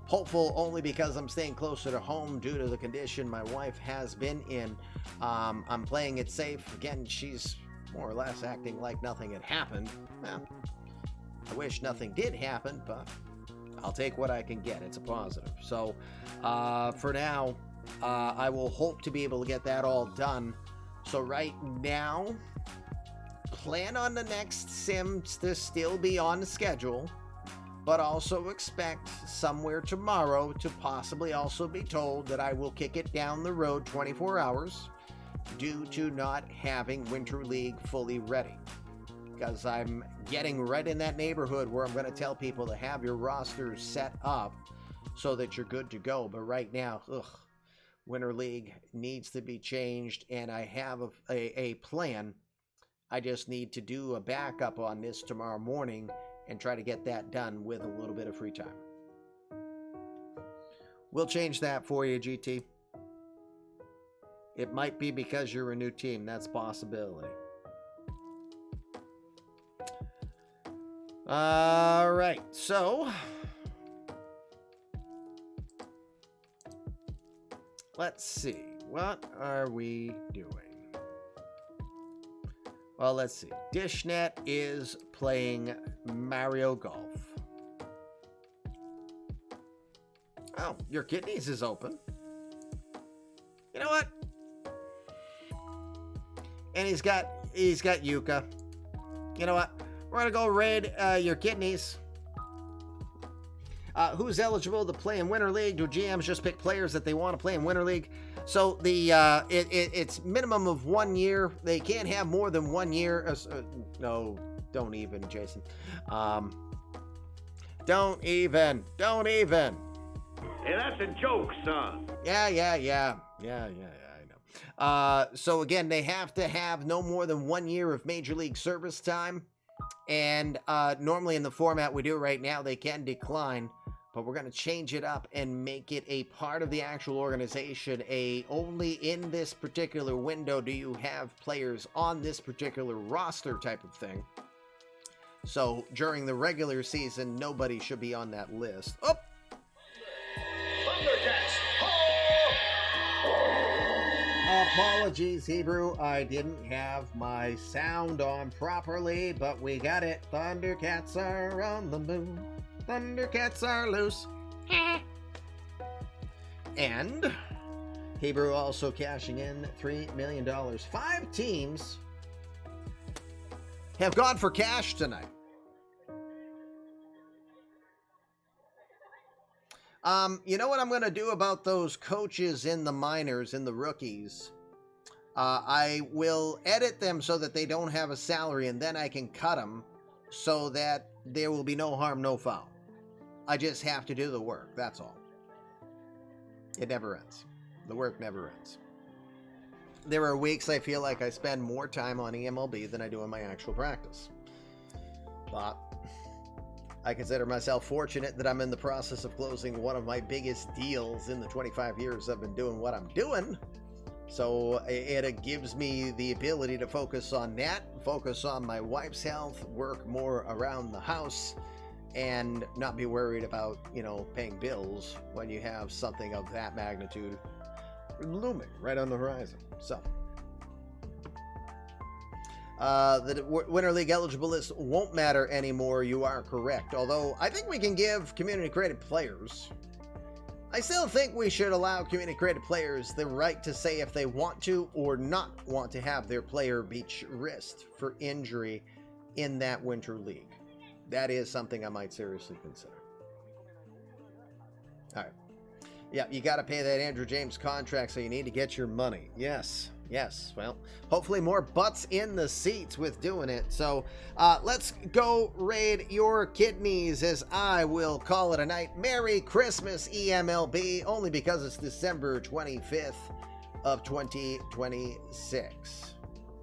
hopeful only because I'm staying closer to home due to the condition my wife has been in. I'm playing it safe. Again, she's more or less acting like nothing had happened. Well, I wish nothing did happen, but I'll take what I can get. It's a positive. So for now, I will hope to be able to get that all done. So right now, plan on the next sim to still be on schedule, but also expect somewhere tomorrow to possibly also be told that I will kick it down the road 24 hours due to not having Winter League fully ready. Because I'm getting right in that neighborhood where I'm going to tell people to have your rosters set up so that you're good to go. But right now, Winter League needs to be changed, and I have a plan. I just need to do a backup on this tomorrow morning and try to get that done with a little bit of free time. We'll change that for you, GT. It might be because you're a new team. That's a possibility. All right, so let's see. What are we doing? Well, let's see. Dishnet is playing Mario Golf. Oh, your kidneys is open. You know what? And he's got Yuka. You know what? We're gonna go raid your kidneys. Who's eligible to play in Winter League? Do GMs just pick players that they want to play in Winter League? So the it's minimum of 1 year. They can't have more than 1 year. No, don't even, Jason. Don't even. Hey, that's a joke, son. Yeah, I know. So again, they have to have no more than 1 year of Major League service time. And normally in the format we do right now, they can decline. But we're going to change it up and make it a part of the actual organization. Only in this particular window do you have players on this particular roster type of thing. So during the regular season, nobody should be on that list. Oh! Apologies, Hebrew. I didn't have my sound on properly, but we got it. Thundercats are on the moon. Thundercats are loose. And Hebrew also cashing in $3 million. 5 teams have gone for cash tonight. You know what I'm going to do about those coaches in the minors and the rookies? I will edit them so that they don't have a salary, and then I can cut them so that there will be no harm, no foul. I just have to do the work. That's all. It never ends. The work never ends. There are weeks I feel like I spend more time on eMLB than I do in my actual practice. But I consider myself fortunate that I'm in the process of closing one of my biggest deals in the 25 years I've been doing what I'm doing. So it gives me the ability to focus on that, focus on my wife's health, work more around the house, and not be worried about, paying bills when you have something of that magnitude looming right on the horizon. So the Winter League eligible list won't matter anymore. You are correct. Although I think we can give community created players. I still think we should allow community created players the right to say if they want to or not want to have their player be risked for injury in that Winter League. That is something I might seriously consider. All right. Yeah, you got to pay that Andrew James contract, so you need to get your money. Yes. Well, hopefully more butts in the seats with doing it. So let's go raid your kidneys, as I will call it a night. Merry Christmas, eMLB, only because it's December 25th of 2026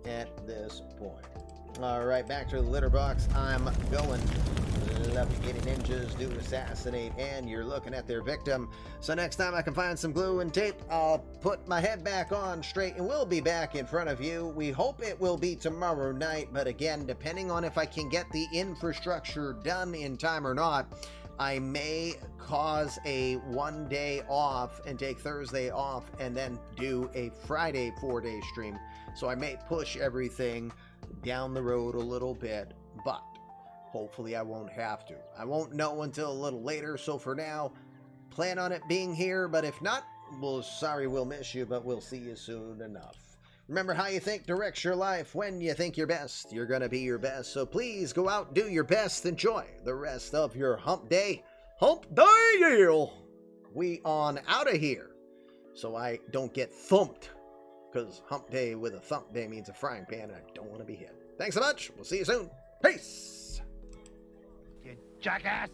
at this point. All right, back to the litter box. I'm going. Lovely Kitty Ninjas do assassinate, and you're looking at their victim. So next time I can find some glue and tape, I'll put my head back on straight, and we'll be back in front of you. We hope it will be tomorrow night, but again, depending on if I can get the infrastructure done in time or not, I may cause a 1 day off and take Thursday off and then do a Friday 4-day stream. So I may push everything down the road a little bit, but hopefully I won't have to. I won't know until a little later, so for now, plan on it being here, but if not, sorry we'll miss you, but we'll see you soon enough. Remember, how you think directs your life. When you think your best, you're gonna be your best, so please go out, do your best, enjoy the rest of your hump day. Hump day, yeah! We on out of here, so I don't get thumped, because hump day with a thump day means a frying pan, and I don't want to be hit. Thanks so much. We'll see you soon. Peace. You jackass!